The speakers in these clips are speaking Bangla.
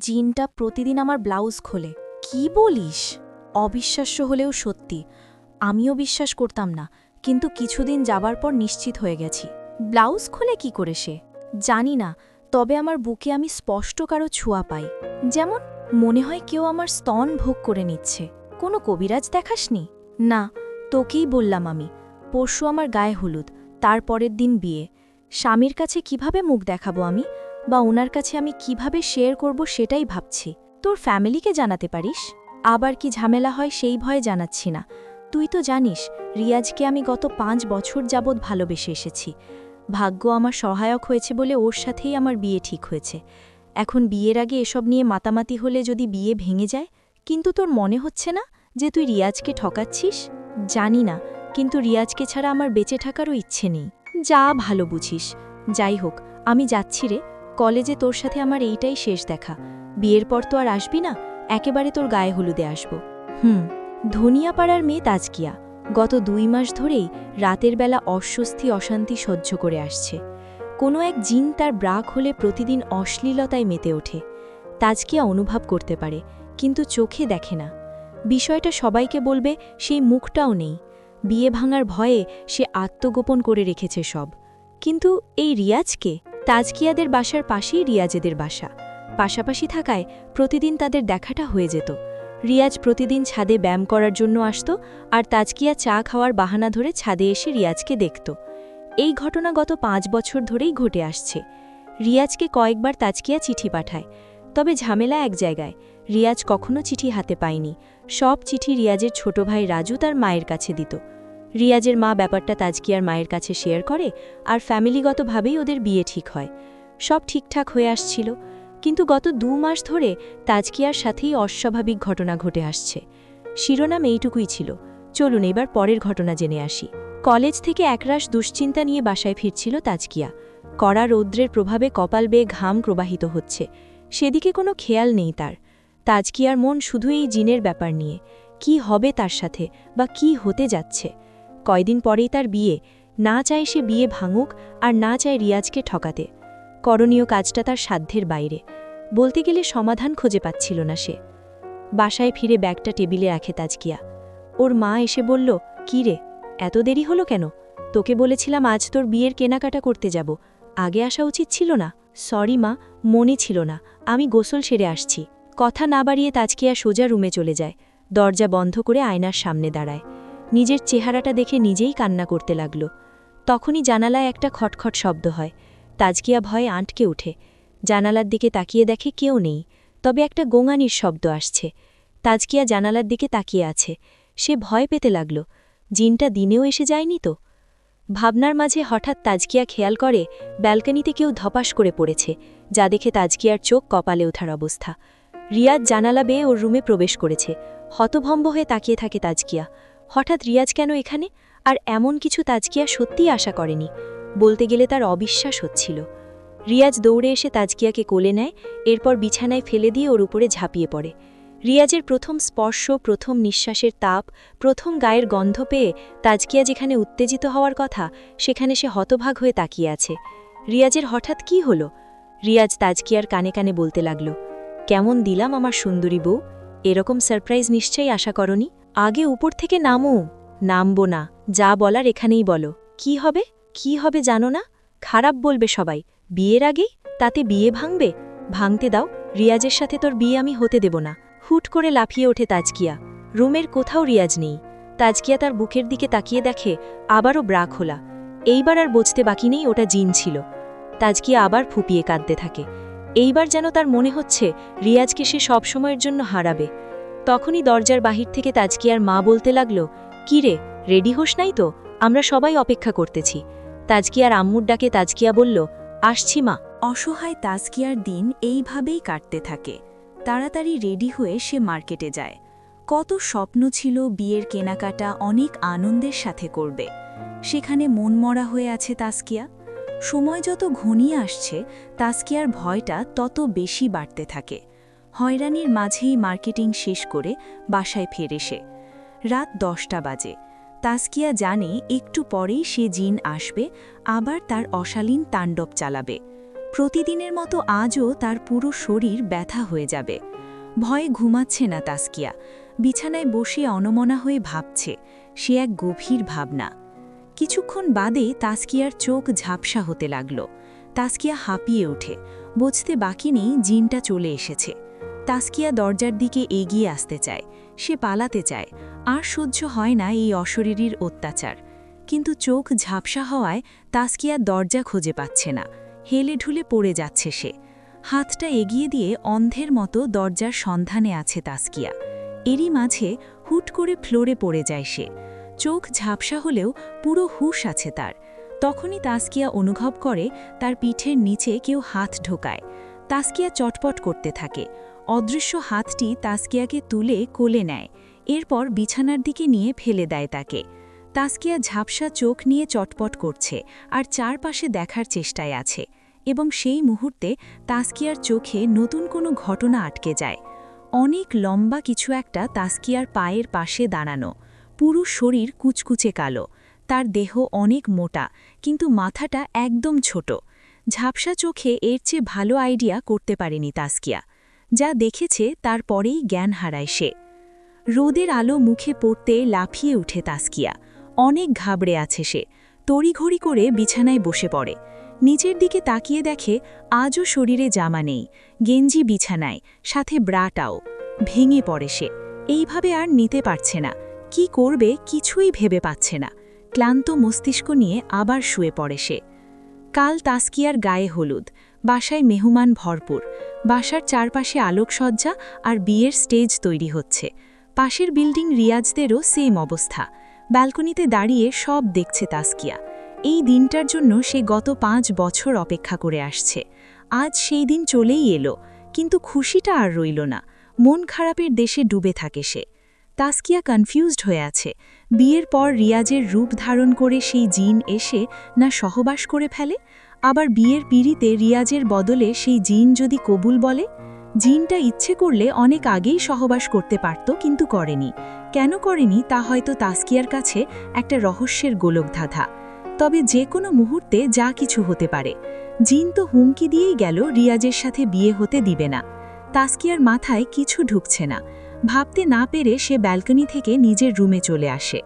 জিনটা প্রতিদিন আমার ব্লাউজ খোলে। কি বলিস? অবিশ্বাস্য হলেও সত্যি। আমিও বিশ্বাস করতাম না, কিন্তু কিছুদিন যাবার পর নিশ্চিত হয়ে গেছি। ব্লাউজ খোলে কি করে সে জানি না, তবে আমার বুকে আমি স্পষ্ট কারো ছোঁয়া পাই। যেমন মনে হয় কেউ আমার স্তন ভোগ করে নিচ্ছে। কোনো কবিরাজ দেখাসনি? না, তোকেই বললাম আমি। পরশু আমার গায়ে হলুদ, তার পরের দিন বিয়ে। স্বামীর কাছে কিভাবে মুখ দেখাবো আমি, বা ওনার কাছে আমি কিভাবে শেয়ার করব সেটাই ভাবছি। তোর ফ্যামিলিকে জানাতে পারিস? আবার কি ঝামেলা হয় সেই ভয়ে জানাচ্ছি না। তুই তো জানিস রিয়াজকে আমি গত 5 বছর যাবৎ ভালোবেসে এসেছি। ভাগ্য আমার সহায়ক হয়েছে বলে ওর সাথেই আমার বিয়ে ঠিক হয়েছে। এখন বিয়ের আগে এসব নিয়ে মাতামাতি হলে যদি বিয়ে ভেঙে যায়। কিন্তু তোর মনে হচ্ছে না যে তুই রিয়াজকে ঠকাচ্ছিস? জানি না, কিন্তু রিয়াজকে ছাড়া আমার বেঁচে থাকারও ইচ্ছে নেই। যা ভালো বুঝিস। যাই হোক, আমি যাচ্ছি রে। কলেজে তোর সাথে আমার এইটাই শেষ দেখা। বিয়ের পর তো আর আসবি না, একেবারে তোর গায়ে হলুদে আসব। ধনিয়াপাড়ার মেয়ে তাজকিয়া গত 2 মাস ধরেই রাতের বেলা অস্বস্তি অশান্তি সহ্য করে আসছে। কোনো এক জিন তার ব্রা খুলে প্রতিদিন অশ্লীলতায় মেতে ওঠে। তাজকিয়া অনুভব করতে পারে, কিন্তু চোখে দেখে না। বিষয়টা সবাইকে বলবে সেই মুখটাও নেই। বিয়ে ভাঙার ভয়ে সে আত্মগোপন করে রেখেছে সব। কিন্তু এই রিয়াজকে, তাজকিয়াদের বাসার পাশেই রিয়াজেদের বাসা। পাশাপাশি থাকায় প্রতিদিন তাদের দেখাটা হয়ে যেত। রিয়াজ প্রতিদিন ছাদে ব্যায়াম করার জন্য আসত, আর তাজকিয়া চা খাওয়ার বাহানা ধরে ছাদে এসে রিয়াজকে দেখত। এই ঘটনা গত 5 বছর ধরেই ঘটে আসছে। রিয়াজকে কয়েকবার তাজকিয়া চিঠি পাঠায়, তবে ঝামেলা এক জায়গায়। রিয়াজ কখনো চিঠি হাতে পায়নি। সব চিঠি রিয়াজের ছোট ভাই রাজু তার মায়ের কাছে দিত। রিয়াজের মা ব্যাপারটা তাজকিয়ার মায়ের কাছে শেয়ার করে, আর ফ্যামিলিগতভাবেই ওদের বিয়ে ঠিক হয়। সব ঠিকঠাক হয়ে আসছিল, কিন্তু গত 2 মাস ধরে তাজকিয়ার সাথেই অস্বাভাবিক ঘটনা ঘটে আসছে। শিরোনাম এইটুকুই ছিল। চলুন এবার পরের ঘটনা জেনে আসি। কলেজ থেকে একরাশ দুশ্চিন্তা নিয়ে বাসায় ফিরছিল তাজকিয়া। কড়া রৌদ্রের প্রভাবে কপাল বেয়ে ঘাম প্রবাহিত হচ্ছে। সেদিকে কোনো খেয়াল নেই তার। তাজকিয়ার মন শুধু এই জিনের ব্যাপার নিয়ে। কি হবে তার সাথে, বা কি হতে যাচ্ছে? কয়দিন পরেই তার বিয়ে। না চায় সে বিয়ে ভাঙুক, আর না চায় রিয়াজকে ঠকাতে। করণীয় কাজটা তার সাধ্যের বাইরে। বলতে গেলে সমাধান খুঁজে পাচ্ছিল না সে। বাসায় ফিরে ব্যাগটা টেবিলে রাখে তাজকিয়া। ওর মা এসে বলল, কি রে, এত দেরি হলো কেন? তোকে বলেছিলাম আজ তোর বিয়ের কেনাকাটা করতে যাব, আগে আসা উচিত ছিল না? সরি মা, মনে ছিল না, আমি গোসল সেরে আসছি। কথা না বাড়িয়ে তাজকিয়া সোজা রুমে চলে যায়। দরজা বন্ধ করে আয়নার সামনে দাঁড়ায়। নিজের চেহারাটা দেখে নিজেই কান্না করতে লাগল। তখনই জানালায় একটা খটখট শব্দ হয়। তাজকিয়া ভয়ে আঁটকে ওঠে। জানালার দিকে তাকিয়ে দেখে কেউ নেই, তবে একটা গোঙানির শব্দ আসছে। তাজকিয়া জানালার দিকে তাকিয়ে আছে। সে ভয় পেতে লাগল। জিনটা দিনেও এসে যায়নি তো? ভাবনার মাঝে হঠাৎ তাজকিয়া খেয়াল করে ব্যালকনিতে কেউ ধপাস করে পড়েছে, যা দেখে তাজকিয়ার চোখ কপালে ওঠার অবস্থা। রিয়াজ জানালা বেয়ে ওর রুমে প্রবেশ করেছে। হতভম্ব হয়ে তাকিয়ে থাকে তাজকিয়া। হঠাৎ রিয়াজ কেন এখানে? আর এমন কিছু তাজকিয়া সত্যিই আশা করেনি। বলতে গেলে তার অবিশ্বাস হচ্ছিল। রিয়াজ দৌড়ে এসে তাজকিয়াকে কোলে নেয়, এরপর বিছানায় ফেলে দিয়ে ওর উপরে ঝাঁপিয়ে পড়ে। রিয়াজের প্রথম স্পর্শ, প্রথম নিঃশ্বাসের তাপ, প্রথম গায়ের গন্ধ পেয়ে তাজকিয়া যেখানে উত্তেজিত হওয়ার কথা, সেখানে সে হতভাগ হয়ে তাকিয়ে আছে। রিয়াজের হঠাৎ কি হলো? রিয়াজ তাজকিয়ার কানে কানে বলতে লাগল, কেমন দিলাম আমার সুন্দরী বউ? এরকম সারপ্রাইজ নিশ্চয়ই আশা করনি। আগে উপর থেকে নামো। নামবো না, যা বলার এখানেই বলো। কি হবে? কি হবে জানো না? খারাপ বলবে সবাই। বিয়ের আগেই? তাতে বিয়ে ভাঙবে? ভাঙতে দাও, রিয়াজের সাথে তোর বিয়ে আমি হতে দেব না। হুট করে লাফিয়ে ওঠে তাজকিয়া। রুমের কোথাও রিয়াজ নেই। তাজকিয়া তার বুকের দিকে তাকিয়ে দেখে আবারও ব্রা খোলা। এইবার আর বুঝতে বাকি নেই ওটা জিন ছিল। তাজকিয়া আবার ফুপিয়ে কাঁদতে থাকে। এইবার যেন তার মনে হচ্ছে রিয়াজকে সে সবসময়ের জন্য হারাবে। তখনই দরজার বাহির থেকে তাজকিয়ার মা বলতে লাগল, কি রে, রেডি হোস নাই তো? আমরা সবাই অপেক্ষা করতেছি। তাজকিয়ার আম্মুর ডাকে তাজকিয়া বলল, আসছি মা। অসহায় তাজকিয়ার দিন এইভাবেই কাটতে থাকে। তাড়াতাড়ি রেডি হয়ে সে মার্কেটে যায়। কত স্বপ্ন ছিল বিয়ের কেনাকাটা অনেক আনন্দের সাথে করবে। সেখানে মনমরা হয়ে আছে তাজকিয়া। সময় যত ঘনিয়ে আসছে, তাজকিয়ার ভয়টা তত বেশি বাড়তে থাকে। হয়রানির মাঝেই মার্কেটিং শেষ করে বাসায় ফেরে সে। রাত 10টা বাজে। তাজকিয়া জানে একটু পরেই সে জিন আসবে, আবার তার অশালীন তাণ্ডব চালাবে। প্রতিদিনের মতো আজও তার পুরো শরীর ব্যথা হয়ে যাবে। ভয়ে ঘুমাচ্ছে না তাসকিয়া, বিছানায় বসে অনমনা হয়ে ভাবছে, সে এক গভীর ভাবনা। কিছুক্ষণ বাদে তাসকিয়ার চোখ ঝাপসা হতে লাগল। তাসকিয়া হাঁপিয়ে ওঠে, বুঝতে বাকি নেই জিনটা চলে এসেছে। তাসকিয়া দরজার দিকে এগিয়ে আসতে চায়, সে পালাতে চায়, আর সহ্য হয় না এই অশরীরীর অত্যাচার। কিন্তু চোখ ঝাপসা হওয়ায় তাসকিয়া দরজা খুঁজে পাচ্ছে না, হেলে ঢুলে পড়ে যাচ্ছে সে। হাতটা এগিয়ে দিয়ে অন্ধের মতো দরজার সন্ধানে আছে তাসকিয়া। এরই মাঝে হুট করে ফ্লোরে পড়ে যায় সে। চোখ ঝাপসা হলেও পুরো হুঁশ আছে তার। তখনই তাসকিয়া অনুভব করে তার পিঠের নিচে কেউ হাত ঢোকায়। তাসকিয়া চটপট করতে থাকে। অদৃশ্য হাতটি তাসকিয়াকে তুলে কোলে নেয়, এরপর বিছানার দিকে নিয়ে ফেলে দেয় তাকে। তাসকিয়া ঝাপসা চোখ নিয়ে চটপট করছে আর চারপাশে দেখার চেষ্টায় আছে, এবং সেই মুহূর্তে তাসকিয়ার চোখে নতুন কোনো ঘটনা আটকে যায়। অনেক লম্বা কিছু একটা তাসকিয়ার পায়ের পাশে দাঁড়ানো, পুরো শরীর কুচকুচে কালো, তার দেহ অনেক মোটা, কিন্তু মাথাটা একদম ছোট। ঝাপসা চোখে এর চেয়ে ভালো আইডিয়া করতে পারেনি তাসকিয়া। যা দেখেছে তারপরেই জ্ঞান হারায় সে। রোদের আলো মুখে পড়তে লাফিয়ে উঠে তাসকিয়া। অনেক ঘাবড়ে আছে সে, তড়িঘড়ি করে বিছানায় বসে পড়ে। নিচের দিকে তাকিয়ে দেখে আজও শরীরে জামা নেই, গেঞ্জি বিছানায়, সাথে ব্রাটাও। ভেঙে পড়ে সে, এইভাবে আর নিতে পারছে না। কি করবে কিছুই ভেবে পাচ্ছে না। ক্লান্ত মস্তিষ্ক নিয়ে আবার শুয়ে পড়ে সে। কাল তাসকিয়ার গায়ে হলুদ, বাসায় মেহমান ভরপুর, বাসার চারপাশে আলোকসজ্জা আর বিয়ের স্টেজ তৈরি হচ্ছে। পাশের বিল্ডিং রিয়াজদেরও সেম অবস্থা। ব্যালকনিতে দাঁড়িয়ে সব দেখছে তাসকিয়া। এই দিনটার জন্য সে গত 5 বছর অপেক্ষা করে আসছে। আজ সেই দিন চলেই এলো, কিন্তু খুশিটা আর রইল না। মন খারাপের দেশে ডুবে থাকে সে। তাসকিয়া কনফিউজড হয়ে আছে, বিয়ের পর রিয়াজের রূপ ধারণ করে সেই জিন এসে না সহবাস করে ফেলে, আবার বিয়ের পিড়িতে রিয়াজের বদলে সেই জিন যদি কবুল বলে। জিনটা ইচ্ছে করলে অনেক আগেই সহবাস করতে পারত, কিন্তু করেনি। কেন করেনি তা হয়তো তাসকিয়ার কাছে একটা রহস্যের গোলকধাঁধা। তবে যে কোনো মুহূর্তে যা কিছু হতে পারে। জিন তো হুমকি দিয়েই গেল রিয়াজের সাথে বিয়ে হতে দিবে না। তাসকিয়ার মাথায় কিছু ঢুকছে না। ভাবতে না পেরে সে ব্যালকনি থেকে নিজের রুমে চলে আসে।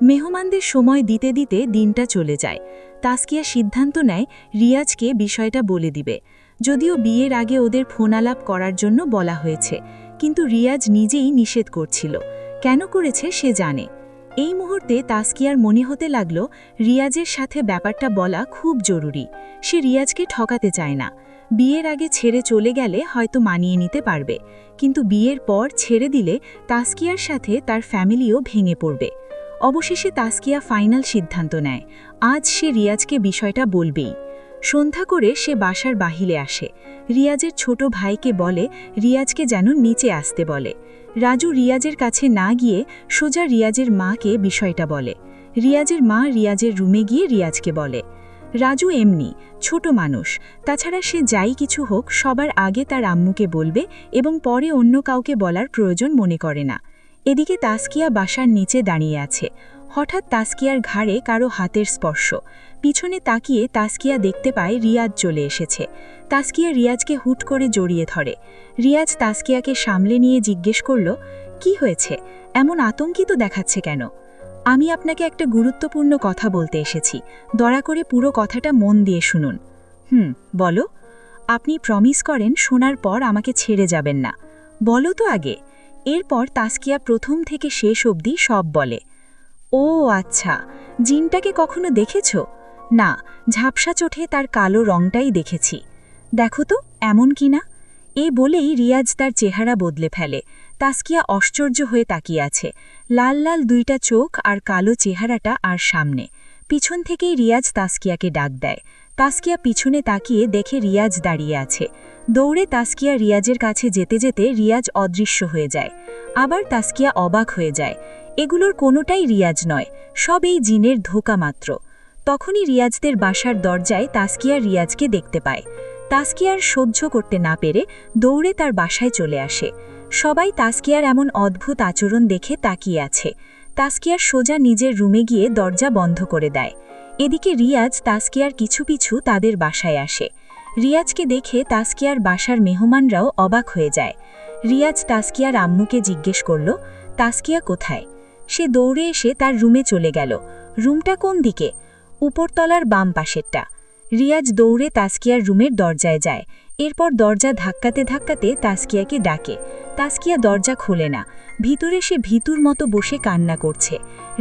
মেহমানদের সময় দিতে দিতে দিনটা চলে যায়। তাসকিয়া সিদ্ধান্ত নেয় রিয়াজকে বিষয়টা বলে দিবে। যদিও বিয়ের আগে ওদের ফোনালাপ করার জন্য বলা হয়েছে, কিন্তু রিয়াজ নিজেই নিষেধ করছিল। কেন করেছে সে জানে। এই মুহূর্তে তাসকিয়ার মনে হতে লাগল রিয়াজের সাথে ব্যাপারটা বলা খুব জরুরি। সে রিয়াজকে ঠকাতে চায় না। বিয়ের আগে ছেড়ে চলে গেলে হয়তো মানিয়ে নিতে পারবে, কিন্তু বিয়ের পর ছেড়ে দিলে তাসকিয়ার সাথে তার ফ্যামিলিও ভেঙে পড়বে। অবশেষে তাসকিয়া ফাইনাল সিদ্ধান্ত নেয়, আজ সে রিয়াজকে বিষয়টা বলবেই। সন্ধ্যা করে সে বাসার বাহিরে আসে। রিয়াজের ছোট ভাইকে বলে রিয়াজকে যেন নিচে আসতে বলে। রাজু রিয়াজের কাছে না গিয়ে সোজা রিয়াজের মাকে বিষয়টা বলে। রিয়াজের মা রিয়াজের রুমে গিয়ে রিয়াজকে বলে। রাজু এমনি ছোট মানুষ, তাছাড়া সে যাই কিছু হোক সবার আগে তার আম্মুকে বলবে এবং পরে অন্য কাউকে বলার প্রয়োজন মনে করে না। এদিকে তাসকিয়া বাসার নিচে দাঁড়িয়ে আছে। হঠাৎ তাসকিয়ার ঘাড়ে কারো হাতের স্পর্শ। পিছনে তাকিয়ে তাসকিয়া দেখতে পায় রিয়াজ চলে এসেছে। তাসকিয়া রিয়াজকে হুট করে জড়িয়ে ধরে। রিয়াজ তাসকিয়াকে সামলে নিয়ে জিজ্ঞেস করল, কি হয়েছে, এমন আতঙ্কিত দেখাচ্ছে কেন? আমি আপনাকে একটা গুরুত্বপূর্ণ কথা বলতে এসেছি, দয়া করে পুরো কথাটা মন দিয়ে শুনুন। বলো। আপনি প্রমিস করেন শোনার পর আমাকে ছেড়ে যাবেন না। বলো তো আগে। এরপর তাসকিয়া প্রথম থেকে শেষ অবধি সব বলে। ও আচ্ছা, জিনটাকে কখনো দেখেছ? না, ঝাপসা চোখে তার কালো রংটাই দেখেছি। দেখো তো এমন কি না। এ বলেই রিয়াজ তার চেহারা বদলে ফেলে। তাসকিয়া আশ্চর্য হয়ে তাকিয়ে আছে। লাল লাল দুইটা চোখ আর কালো চেহারাটা আর সামনে। পিছন থেকেই রিয়াজ তাসকিয়াকে ডাক দেয়। তাসকিয়া পিছনে তাকিয়ে দেখে রিয়াজ দাঁড়িয়ে আছে। দৌড়ে তাসকিয়া রিয়াজের কাছে যেতে যেতে রিয়াজ অদৃশ্য হয়ে যায়। আবার তাসকিয়া অবাক হয়ে যায়। এগুলোর কোনোটাই রিয়াজ নয়, সব এই জিনের ধোঁকা মাত্র। তখনই রিয়াজদের বাসার দরজায় তাসকিয়া রিয়াজকে দেখতে পায়। তাসকিয়ার সহ্য করতে না পেরে দৌড়ে তার বাসায় চলে আসে। সবাই তাসকিয়ার এমন অদ্ভুত আচরণ দেখে তাকিয়ে আছে। তাসকিয়ার সোজা নিজের রুমে গিয়ে দরজা বন্ধ করে দেয়। এদিকে রিয়াজ তাসকিয়ার পিছু পিছু তাদের বাসায় আসে। রিয়াজকে দেখে তাসকিয়ার বাসার মেহমানরাও অবাক হয়ে যায়। রিয়াজ তাসকিয়ার আম্মুকে জিজ্ঞেস করল, তাসকিয়া কোথায়? সে দৌড়ে এসে তার রুমে চলে গেল। রুমটা কোন দিকে? উপরতলার বাম পাশেরটা। রিয়াজ দৌড়ে তাসকিয়ার রুমের দরজায় যায়। এরপর দরজা ধাক্কাতে ধাক্কাতে তাসকিয়াকে ডাকে। তাসকিয়া দরজা খোলে না। ভিতরে সে ভীতুর মতো বসে কান্না করছে।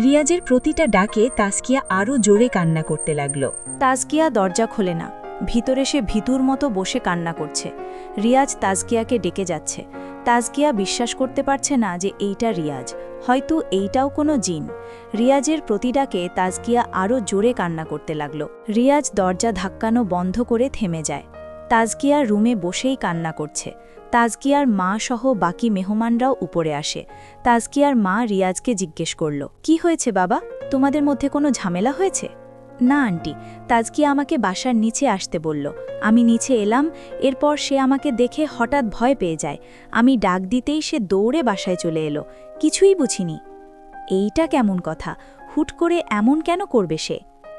রিয়াজের প্রতিটা ডাকে তাসকিয়া আরও জোরে কান্না করতে লাগল। তাজকিয়া দরজা খোলে না। ভিতরে সে ভীতুর মতো বসে কান্না করছে। রিয়াজ তাজকিয়াকে ডেকে যাচ্ছে। তাজকিয়া বিশ্বাস করতে পারছে না যে এইটা রিয়াজ, হয়তো এইটাও কোনো জিন। রিয়াজের প্রতিডাকে তাজকিয়া আরও জোরে কান্না করতে লাগল। রিয়াজ দরজা ধাক্কানো বন্ধ করে থেমে যায়। তাজকিয়া রুমে বসেই কান্না করছে। তাজকিয়ার মা সহ বাকি মেহমানরাও উপরে আসে। তাজকিয়ার মা রিয়াজকে জিজ্ঞেস করল, কি হয়েছে বাবা? তোমাদের মধ্যে কোনো ঝামেলা হয়েছে? না আন্টি, তাজকিয়া আমাকে বাসার নিচে আসতে বলল। আমি নিচে এলাম। এরপর সে আমাকে দেখে হঠাৎ ভয় পেয়ে যায়। আমি ডাক দিতেই সে দৌড়ে বাসায় চলে এলো। কিছুই বুঝিনি। এইটা কেমন কথা? হুট করে এমন কেন করবে সে?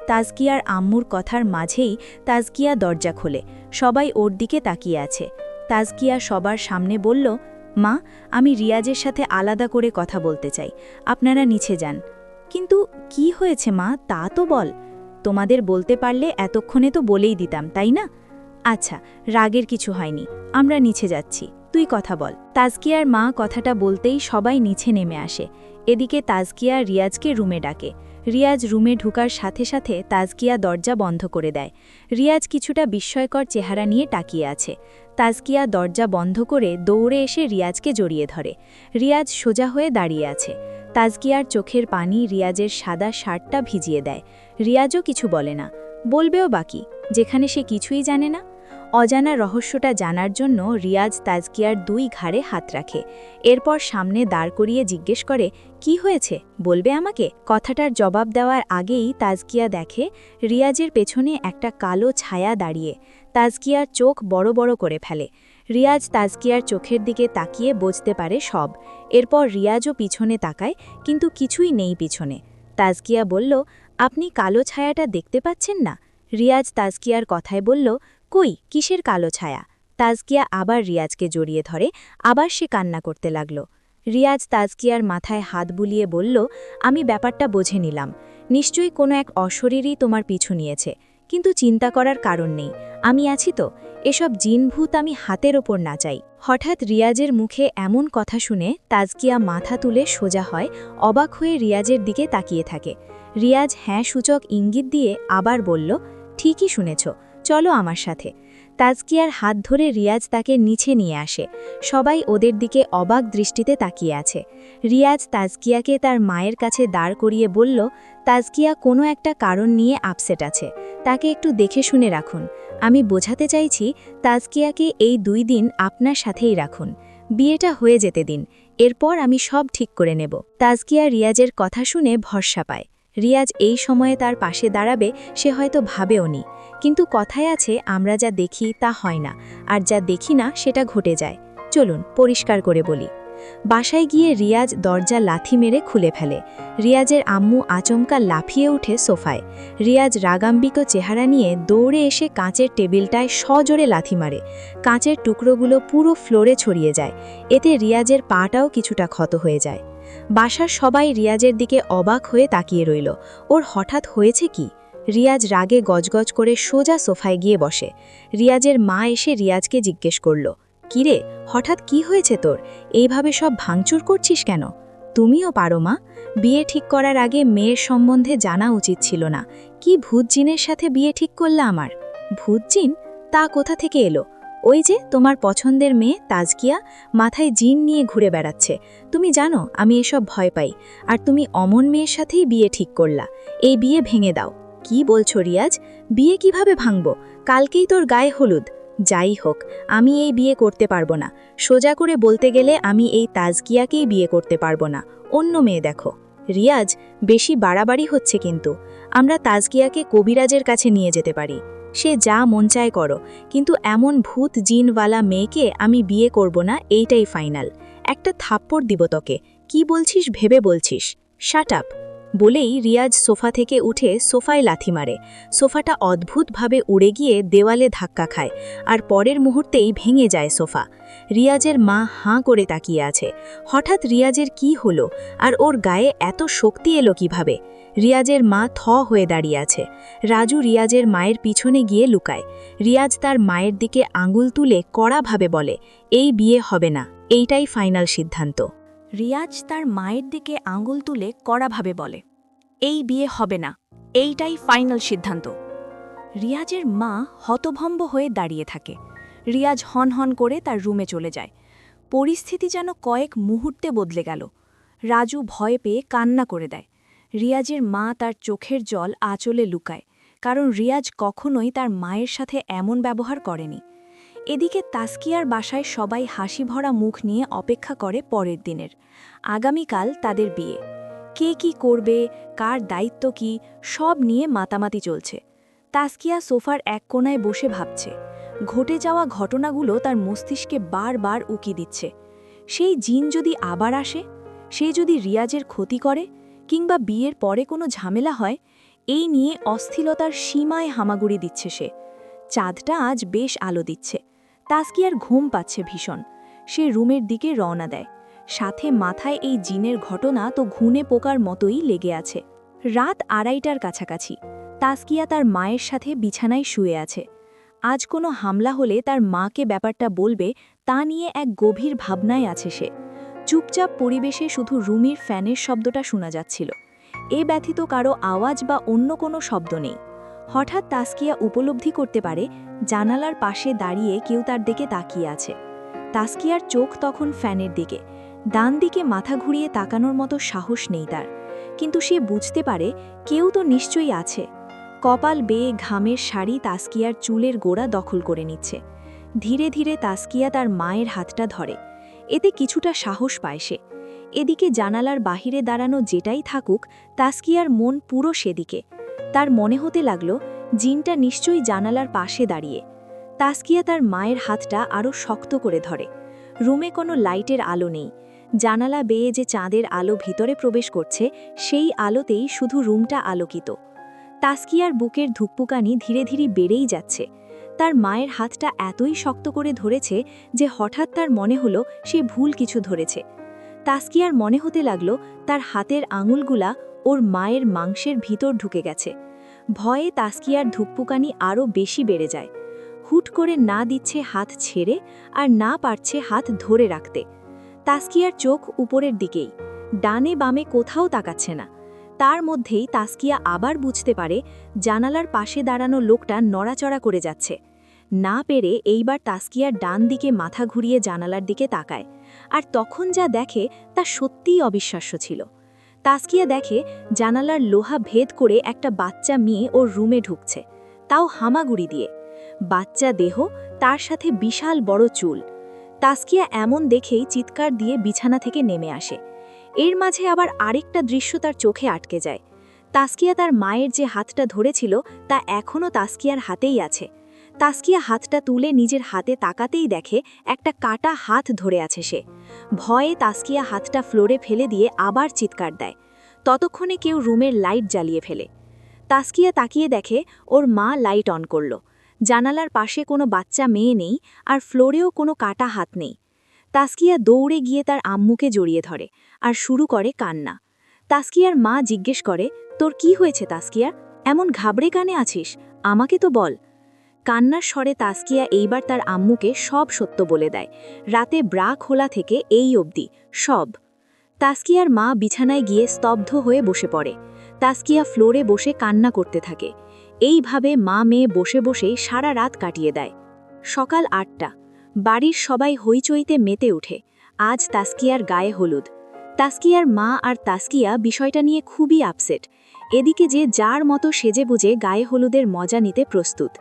তাজকিয়ার আম্মুর কথার মাঝেই তাজকিয়া দরজা খোলে। সবাই ওর দিকে তাকিয়ে আছে। তাজকিয়া সবার সামনে বলল, মা, আমি রিয়াজের সাথে আলাদা করে কথা বলতে চাই। আপনারা নিচে যান। কিন্তু কি হয়েছে মা, তা তো বল। তোমাদের বলতে পারলে এতক্ষণে তো বলেই দিতাম, তাই না? আচ্ছা, রাগের কিছু হয়নি, আমরা নিচে যাচ্ছি, তুই কথা বল। তাজকিয়ার মা কথাটা বলতেই সবাই নিচে নেমে আসে। এদিকে তাজকিয়া রিয়াজকে রুমে ডাকে। রিয়াজ রুমে ঢুকার সাথে সাথে তাজকিয়া দরজা বন্ধ করে দেয়। রিয়াজ কিছুটা বিস্ময়কর চেহারা নিয়ে তাকিয়ে আছে। তাজকিয়া দরজা বন্ধ করে দৌড়ে এসে রিয়াজকে জড়িয়ে ধরে। রিয়াজ সোজা হয়ে দাঁড়িয়ে আছে। তাজকিয়ার চোখের পানি রিয়াজের সাদা শার্টটা ভিজিয়ে দেয়। রিয়াজও কিছু বলে না, বলবেও বাকি, যেখানে সে কিছুই জানে না। অজানা রহস্যটা জানার জন্য রিয়াজ তাজকিয়ার দুই ঘাড়ে হাত রাখে। এরপর সামনে দাঁড় করিয়ে জিজ্ঞেস করে, কি হয়েছে, বলবে আমাকে? কথাটার জবাব দেওয়ার আগেই তাজকিয়া দেখে রিয়াজের পেছনে একটা কালো ছায়া দাঁড়িয়ে। তাজকিয়ার চোখ বড় বড় করে ফেলে। রিয়াজ তাজকিয়ার চোখের দিকে তাকিয়ে বুঝতে পারে সব। এরপর রিয়াজও পিছনে তাকায়, কিন্তু কিছুই নেই পিছনে। তাজকিয়া বলল, আপনি কালো ছায়াটা দেখতে পাচ্ছেন না? রিয়াজ তাজকিয়ার কথায় বলল, কই, কিসের কালো ছায়া? তাজকিয়া আবার রিয়াজকে জড়িয়ে ধরে। আবার সে কান্না করতে লাগল। রিয়াজ তাজকিয়ার মাথায় হাত বুলিয়ে বলল, আমি ব্যাপারটা বুঝে নিলাম। নিশ্চয়ই কোনো এক অশরীরই তোমার পিছু নিয়েছে, কিন্তু চিন্তা করার কারণ নেই, আমি আছি তো। এসব জিনভূত আমি হাতের ওপর নাচাই। হঠাৎ রিয়াজের মুখে এমন কথা শুনে তাজকিয়া মাথা তুলে সোজা হয়। অবাক হয়ে রিয়াজের দিকে তাকিয়ে থাকে। রিয়াজ হ্যাঁ সূচক ইঙ্গিত দিয়ে আবার বলল, ঠিকই শুনেছ, চলো আমার সাথে। তাজকিয়ার হাত ধরে রিয়াজ তাকে নিচে নিয়ে আসে। সবাই ওদের দিকে অবাক দৃষ্টিতে তাকিয়ে আছে। রিয়াজ তাজকিয়াকে তার মায়ের কাছে দাঁড় করিয়ে বলল, তাজকিয়া কোনো একটা কারণ নিয়ে আপসেট আছে, তাকে একটু দেখে শুনে রাখুন। আমি বোঝাতে চাইছি, তাজকিয়াকে এই 2 দিন আপনার সাথেই রাখুন। বিয়েটা হয়ে যেতে দিন, এরপর আমি সব ঠিক করে নেব। তাজকিয়া রিয়াজের কথা শুনে ভরসা পায়। রিয়াজ এই সময়ে তার পাশে দাঁড়াবে সে হয়তো ভাবেও নি, কিন্তু কথায় আছে, আমরা যা দেখি তা হয় না, আর যা দেখি না সেটা ঘটে যায়। চলুন পরিষ্কার করে বলি। বাসায় গিয়ে রিয়াজ দরজা লাথি মেরে খুলে ফেলে। রিয়াজের আম্মু আচমকা লাফিয়ে উঠে সোফায়। রিয়াজ রাগাম্বিক চেহারা নিয়ে দৌড়ে এসে কাঁচের টেবিলটায় সজোরে লাথি মারে। কাঁচের টুকরোগুলো পুরো ফ্লোরে ছড়িয়ে যায়। এতে রিয়াজের পাটাও কিছুটা ক্ষত হয়ে যায়। বাসার সবাই রিয়াজের দিকে অবাক হয়ে তাকিয়ে রইল। ওর হঠাৎ হয়েছে কি? রিয়াজ রাগে গজগজ করে সোজা সোফায় গিয়ে বসে। রিয়াজের মা এসে রিয়াজকে জিজ্ঞেস করল, কিরে, হঠাৎ কি হয়েছে তোর? এইভাবে সব ভাঙচুর করছিস কেন? তুমিও পারো মা, বিয়ে ঠিক করার আগে মেয়ের সম্বন্ধে জানা উচিত ছিল না। কি ভূত জিনের সাথে বিয়ে ঠিক করলে আমার? ভূত জিন? তা কোথা থেকে এলো? ওই যে তোমার পছন্দের মেয়ে তাজকিয়া মাথায় জিন নিয়ে ঘুরে বেড়াচ্ছে। তুমি জানো আমি এসব ভয় পাই, আর তুমি অমন মেয়ের সাথেই বিয়ে ঠিক করলা। এই বিয়ে ভেঙে দাও। কি বলছো রিয়াজ? বিয়ে কিভাবে ভাঙব? কালকেই তোর গায়ে হলুদ। যাই হোক, আমি এই বিয়ে করতে পারবো না। সোজা করে বলতে গেলে আমি এই তাজকিয়াকেই বিয়ে করতে পারবো না। অন্য মেয়ে দেখো। রিয়াজ, বেশি বাড়াবাড়ি হচ্ছে কিন্তু। আমরা তাজকিয়াকে কবিরাজের কাছে নিয়ে যেতে পারি। সে যা মন চায় করো, কিন্তু এমন ভূত জিনওয়ালা মেয়েকে আমি বিয়ে করব না, এইটাই ফাইনাল। একটা থাপ্পড় দিব তোকে। কি বলছিস ভেবে বলছিস? Shut up. বলেই রিয়াজ সোফা থেকে উঠে সোফায় লাথি মারে। সোফাটা অদ্ভুতভাবে উড়ে গিয়ে দেওয়ালে ধাক্কা খায়, আর পরের মুহূর্তেই ভেঙে যায় সোফা। রিয়াজের মা হাঁ করে তাকিয়ে আছে। হঠাৎ রিয়াজের কি হলো, আর ওর গায়ে এত শক্তি এলো কিভাবে? রিয়াজের মা থ হয়ে দাঁড়িয়ে আছে। রাজু রিয়াজের মায়ের পিছনে গিয়ে লুকায়। রিয়াজ তার মায়ের দিকে আঙুল তুলে কড়াভাবে বলে, এই বিয়ে হবে না, এইটাই ফাইনাল সিদ্ধান্ত। রিয়াজ তার মায়ের দিকে আঙুল তুলে কড়াভাবে বলে, এই বিয়ে হবে না, এইটাই ফাইনাল সিদ্ধান্ত। রিয়াজের মা হতভম্ব হয়ে দাঁড়িয়ে থাকে। রিয়াজ হন করে তার রুমে চলে যায়। পরিস্থিতি যেন কয়েক মুহূর্তে বদলে গেল। রাজু ভয় পেয়ে কান্না করে দেয়। রিয়াজের মা তার চোখের জল আঁচলে লুকায়, কারণ রিয়াজ কখনোই তার মায়ের সাথে এমন ব্যবহার করেনি। এদিকে তাসকিয়ার বাসায় সবাই হাসি ভরা মুখ নিয়ে অপেক্ষা করে পরের দিনের। আগামীকাল তাদের বিয়ে। কে কি করবে, কার দায়িত্ব কি, সব নিয়ে মাতামাতি চলছে। তাসকিয়া সোফার এক কোণায় বসে ভাবছে। ঘটে যাওয়া ঘটনাগুলো তার মস্তিষ্কে বারবার উকি দিচ্ছে। সেই জিন যদি আবার আসে, সে যদি রিয়াজের ক্ষতি করে, কিংবা বিয়ের পরে কোনো ঝামেলা হয়, এই নিয়ে অস্থিরতার সীমায় হামাগুড়ি দিচ্ছে সে। চাঁদটা আজ বেশ আলো দিচ্ছে। তাসকিয়ার ঘুম পাচ্ছে ভীষণ। সে রুমের দিকে রওনা দেয়। সাথে মাথায় এই জিনের ঘটনা তো ঘুনে পোকার মতোই লেগে আছে। রাত 2:30টার কাছাকাছি। তাসকিয়া তার মায়ের সাথে বিছানায় শুয়ে আছে। আজ কোনো হামলা হলে তার মাকে ব্যাপারটা বলবে, তা নিয়ে এক গভীর ভাবনায় আছে সে। চুপচাপ পরিবেশে শুধু রুমির ফ্যানের শব্দটা শোনা যাচ্ছিল। এ ব্যথিত কারো আওয়াজ বা অন্য কোনো শব্দ নেই। হঠাৎ তাসকিয়া উপলব্ধি করতে পারে জানালার পাশে দাঁড়িয়ে কেউ তার দিকে তাকিয়ে আছে। তাসকিয়ার চোখ তখন ফ্যানের দিকে। ডান দিকে মাথা ঘুরিয়ে তাকানোর মতো সাহস নেই তার, কিন্তু সে বুঝতে পারে কেউ তো নিশ্চয়ই আছে। কপাল বেয়ে ঘামের শাড়ি তাসকিয়ার চুলের গোড়া দখল করে নিচ্ছে। ধীরে ধীরে তাসকিয়া তার মায়ের হাতটা ধরে। এতে কিছুটা সাহস পায় সে। এদিকে জানালার বাহিরে দাঁড়ানো যেটাই থাকুক, তাসকিয়ার মন পুরো সেদিকে। তার মনে হতে লাগল জিনটা নিশ্চয়ই জানালার পাশে দাঁড়িয়ে। তাসকিয়া তার মায়ের হাতটা আরও শক্ত করে ধরে। রুমে কোনো লাইটের আলো নেই। জানালা বেয়ে যে চাঁদের আলো ভিতরে প্রবেশ করছে, সেই আলোতেই শুধু রুমটা আলোকিত। তাসকিয়ার বুকের ধুকপুকানি ধীরে ধীরে বেড়েই যাচ্ছে। তার মায়ের হাতটা এতই শক্ত করে ধরেছে যে হঠাৎ তার মনে হলো সে ভুল কিছু ধরেছে। তাসকিয়ার মনে হতে লাগল তার হাতের আঙুলগুলা ওর মায়ের মাংসের ভিতর ঢুকে গেছে। ভয়ে তাসকিয়ার ধুকপুকানি আরও বেশি বেড়ে যায়। হুট করে না দিচ্ছে হাত ছেড়ে, আর না পারছে হাত ধরে রাখতে। তাসকিয়ার চোখ উপরের দিকেই, ডানে বামে কোথাও তাকাচ্ছে না। তার মধ্যেই তাসকিয়া আবার বুঝতে পারে জানালার পাশে দাঁড়ানো লোকটা নড়াচড়া করে যাচ্ছে। না পেরে এইবার তাসকিয়ার ডান দিকে মাথা ঘুরিয়ে জানালার দিকে তাকায়, আর তখন যা দেখে তা সত্যিই অবিশ্বাস্য ছিল। তাসকিয়া দেখে জানালার লোহা ভেদ করে একটা বাচ্চা মেয়ে ওর রুমে ঢুকছে, তাও হামাগুড়ি দিয়ে। বাচ্চা দেহ, তার সাথে বিশাল বড় চুল। তাসকিয়া এমন দেখেই চিৎকার দিয়ে বিছানা থেকে নেমে আসে। এর মাঝে আবার আরেকটা দৃশ্য তার চোখে আটকে যায়। তাসকিয়া তার মায়ের যে হাতটা ধরেছিল তা এখনও তাসকিয়ার হাতেই আছে। তাসকিয়া হাতটা তুলে নিজের হাতে তাকাতেই দেখে একটা কাটা হাত ধরে আছে সে। ভয়ে তাসকিয়া হাতটা ফ্লোরে ফেলে দিয়ে আবার চিৎকার দেয়। ততক্ষণে কেউ রুমের লাইট জ্বালিয়ে ফেলে। তাসকিয়া তাকিয়ে দেখে ওর মা লাইট অন করল। জানালার পাশে কোনো বাচ্চা মেয়ে নেই, আর ফ্লোরেও কোনো কাটা হাত নেই। তাসকিয়া দৌড়ে গিয়ে তার আম্মুকে জড়িয়ে ধরে আর শুরু করে কান্না। তাসকিয়ার মা জিজ্ঞেস করে, তোর কি হয়েছে তাসকিয়া? এমন ঘাবড়ে কানে আছিস, আমাকে তো বল। কান্নার স্বরে তাসকিয়া এইবার তার আম্মুকে সব সত্য বলে দেয়। রাতে ব্রা খোলা থেকে এই অবধি সব। তাসকিয়ার মা বিছানায় গিয়ে স্তব্ধ হয়ে বসে পড়ে। তাসকিয়া ফ্লোরে বসে কান্না করতে থাকে। এইভাবে মা মেয়ে বসে বসেই সারা রাত কাটিয়ে দেয়। সকাল 8টা। বাড়ির সবাই হইচইতে মেতে ওঠে। আজ তাসকিয়ার গায়ে হলুদ। তাসকিয়ার মা আর তাসকিয়া বিষয়টা নিয়ে খুবই আপসেট। এদিকে যে যার মতো সেজে বুঝে গায়ে হলুদের মজা নিতে প্রস্তুত।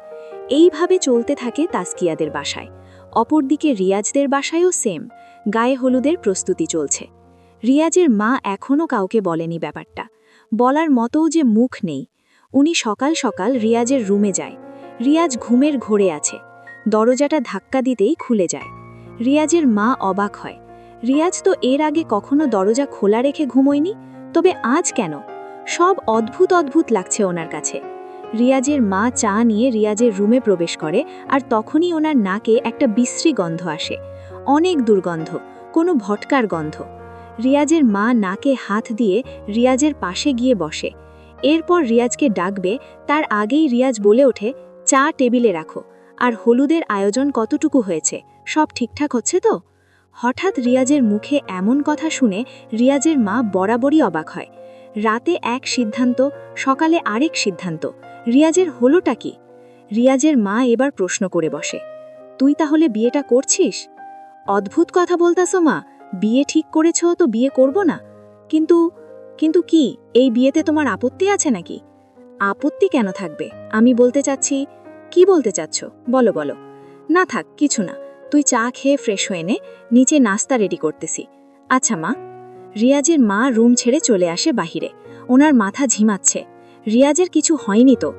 এইভাবে চলতে থাকে তাসকিয়াদের বাসায়। অপরদিকে রিয়াজদের বাসায়ও সেম, গায়ে হলুদের প্রস্তুতি চলছে। রিয়াজের মা এখনও কাউকে বলেনি ব্যাপারটা। বলার মতোও যে মুখ নেই। উনি সকাল সকাল রিয়াজের রুমে যায়। রিয়াজ ঘুমের ঘোরে আছে। দরজাটা ধাক্কা দিতেই খুলে যায়। রিয়াজের মা অবাক হয়। রিয়াজ তো এর আগে কখনো দরজা খোলা রেখে ঘুমোয়নি, তবে আজ কেন? সব অদ্ভুত অদ্ভুত লাগছে ওনার কাছে। রিয়াজের মা চা নিয়ে রিয়াজের রুমে প্রবেশ করে, আর তখনই ওনার নাকে একটা বিশ্রী গন্ধ আসে, অনেক দুর্গন্ধ, কোনো ভটকার গন্ধ। রিয়াজের মা নাকে হাত দিয়ে রিয়াজের পাশে গিয়ে বসে। এরপর রিয়াজকে ডাকবে, তার আগেই রিয়াজ বলে ওঠে, চা টেবিলে রাখো, আর হলুদের আয়োজন কতটুকু হয়েছে, সব ঠিকঠাক হচ্ছে তো? হঠাৎ রিয়াজের মুখে এমন কথা শুনে রিয়াজের মা বরাবরই অবাক হয়। রাতে এক সিদ্ধান্ত, সকালে আরেক সিদ্ধান্ত, রিয়াজের হলোটা কি? রিয়াজের মা এবার প্রশ্ন করে বসে, তুই তাহলে বিয়েটা করছিস? অদ্ভুত কথা বলতাছো মা, বিয়ে ঠিক করেছ তো বিয়ে করব না? কিন্তু কিন্তু কি, এই বিয়েতে তোমার আপত্তি আছে নাকি? আপত্তি কেন থাকবে? আমি বলতে চাচ্ছি। কি বলতে চাচ্ছ, বলো বলো। না থাক, কিছু না, তুই চা খেয়ে ফ্রেশ হয়ে নে, নিচে নাস্তা রেডি করতেছি। আচ্ছা মা। রিয়াজের মা রুম ছেড়ে চলে আসে বাহিরে। ওনার মাথা ঝিমাচ্ছে। রিয়াজের কিছু হয়নি তো?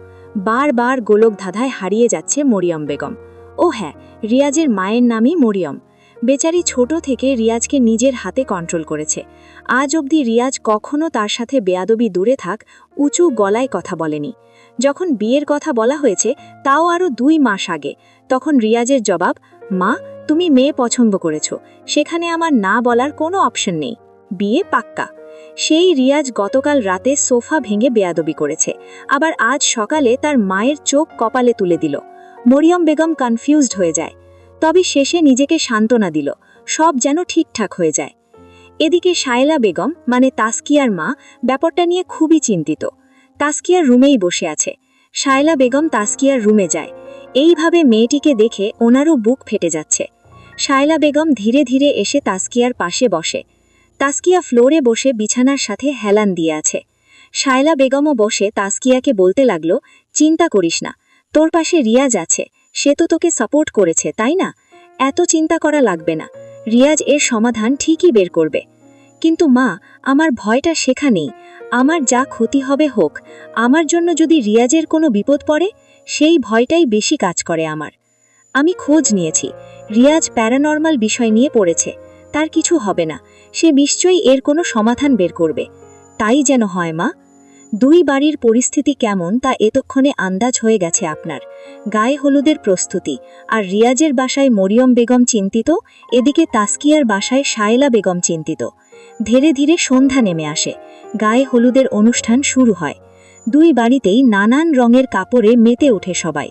বারবার গোলক ধাঁধায় হারিয়ে যাচ্ছে মরিয়ম বেগম। ও হ্যাঁ, রিয়াজের মায়ের নামই মরিয়ম। বেচারি ছোট থেকে রিয়াজকে নিজের হাতে কন্ট্রোল করেছে। আজ অবধি রিয়াজ কখনো তার সাথে বেয়াদবি দূরে থাক, উঁচু গলায় কথা বলেনি। যখন বিয়ের কথা বলা হয়েছে, তাও আরও 2 মাস আগে, তখন রিয়াজের জবাব, মা তুমি মেয়ে পছন্দ করেছ, সেখানে আমার না বলার কোনো অপশন নেই, বিয়ে পাক্কা। সেই রিয়াজ গতকাল রাতে সোফা ভেঙে বেয়াদবি করেছে, আবার আজ সকালে তার মায়ের চোখ কপালে তুলে দিল। মরিয়ম বেগম কনফিউজড হয়ে যায়, তবে শেষে নিজেকে সান্ত্বনা দিল, সব যেন ঠিকঠাক হয়ে যায়। এদিকে শায়লা বেগম মানে তাসকিয়ার মা ব্যাপারটা নিয়ে খুবই চিন্তিত। তাসকিয়ার রুমেই বসে আছে। শায়লা বেগম তাসকিয়ার রুমে যায়। এইভাবে মেয়েটিকে দেখে ওনারও বুক ফেটে যাচ্ছে। শায়লা বেগম ধীরে ধীরে এসে তাসকিয়ার পাশে বসে। তাসকিয়া ফ্লোরে বসে বিছানার সাথে হেলান দিয়ে আছে। শায়লা বেগমও বসে তাসকিয়াকে বলতে লাগলো, চিন্তা করিস না, তোর পাশে রিয়াজ আছে, সে তো তোকে সাপোর্ট করেছে, তাই না? এত চিন্তা করা লাগবে না, রিয়াজ এর সমাধান ঠিকই বের করবে। কিন্তু মা, আমার ভয়টা সেখানেই। আমার যা ক্ষতি হবে হোক, আমার জন্য যদি রিয়াজের কোনো বিপদ পড়ে, সেই ভয়টাই বেশি কাজ করে আমার। আমি খোঁজ নিয়েছি, রিয়াজ প্যারানর্মাল বিষয় নিয়ে পড়েছে, তার কিছু হবে না, সে নিশ্চয়ই এর কোনো সমাধান বের করবে। তাই যেন হয় মা। 2 বাড়ির পরিস্থিতি কেমন তা এতক্ষণে আন্দাজ হয়ে গেছে আপনার। গায়ে হলুদের প্রস্তুতি, আর রিয়াজের বাসায় মরিয়ম বেগম চিন্তিত, এদিকে তাসকিয়ার বাসায় শায়লা বেগম চিন্তিত। ধীরে ধীরে সন্ধ্যা নেমে আসে, গায়ে হলুদের অনুষ্ঠান শুরু হয়। 2 বাড়িতেই নানান রঙের কাপড়ে মেতে ওঠে সবাই।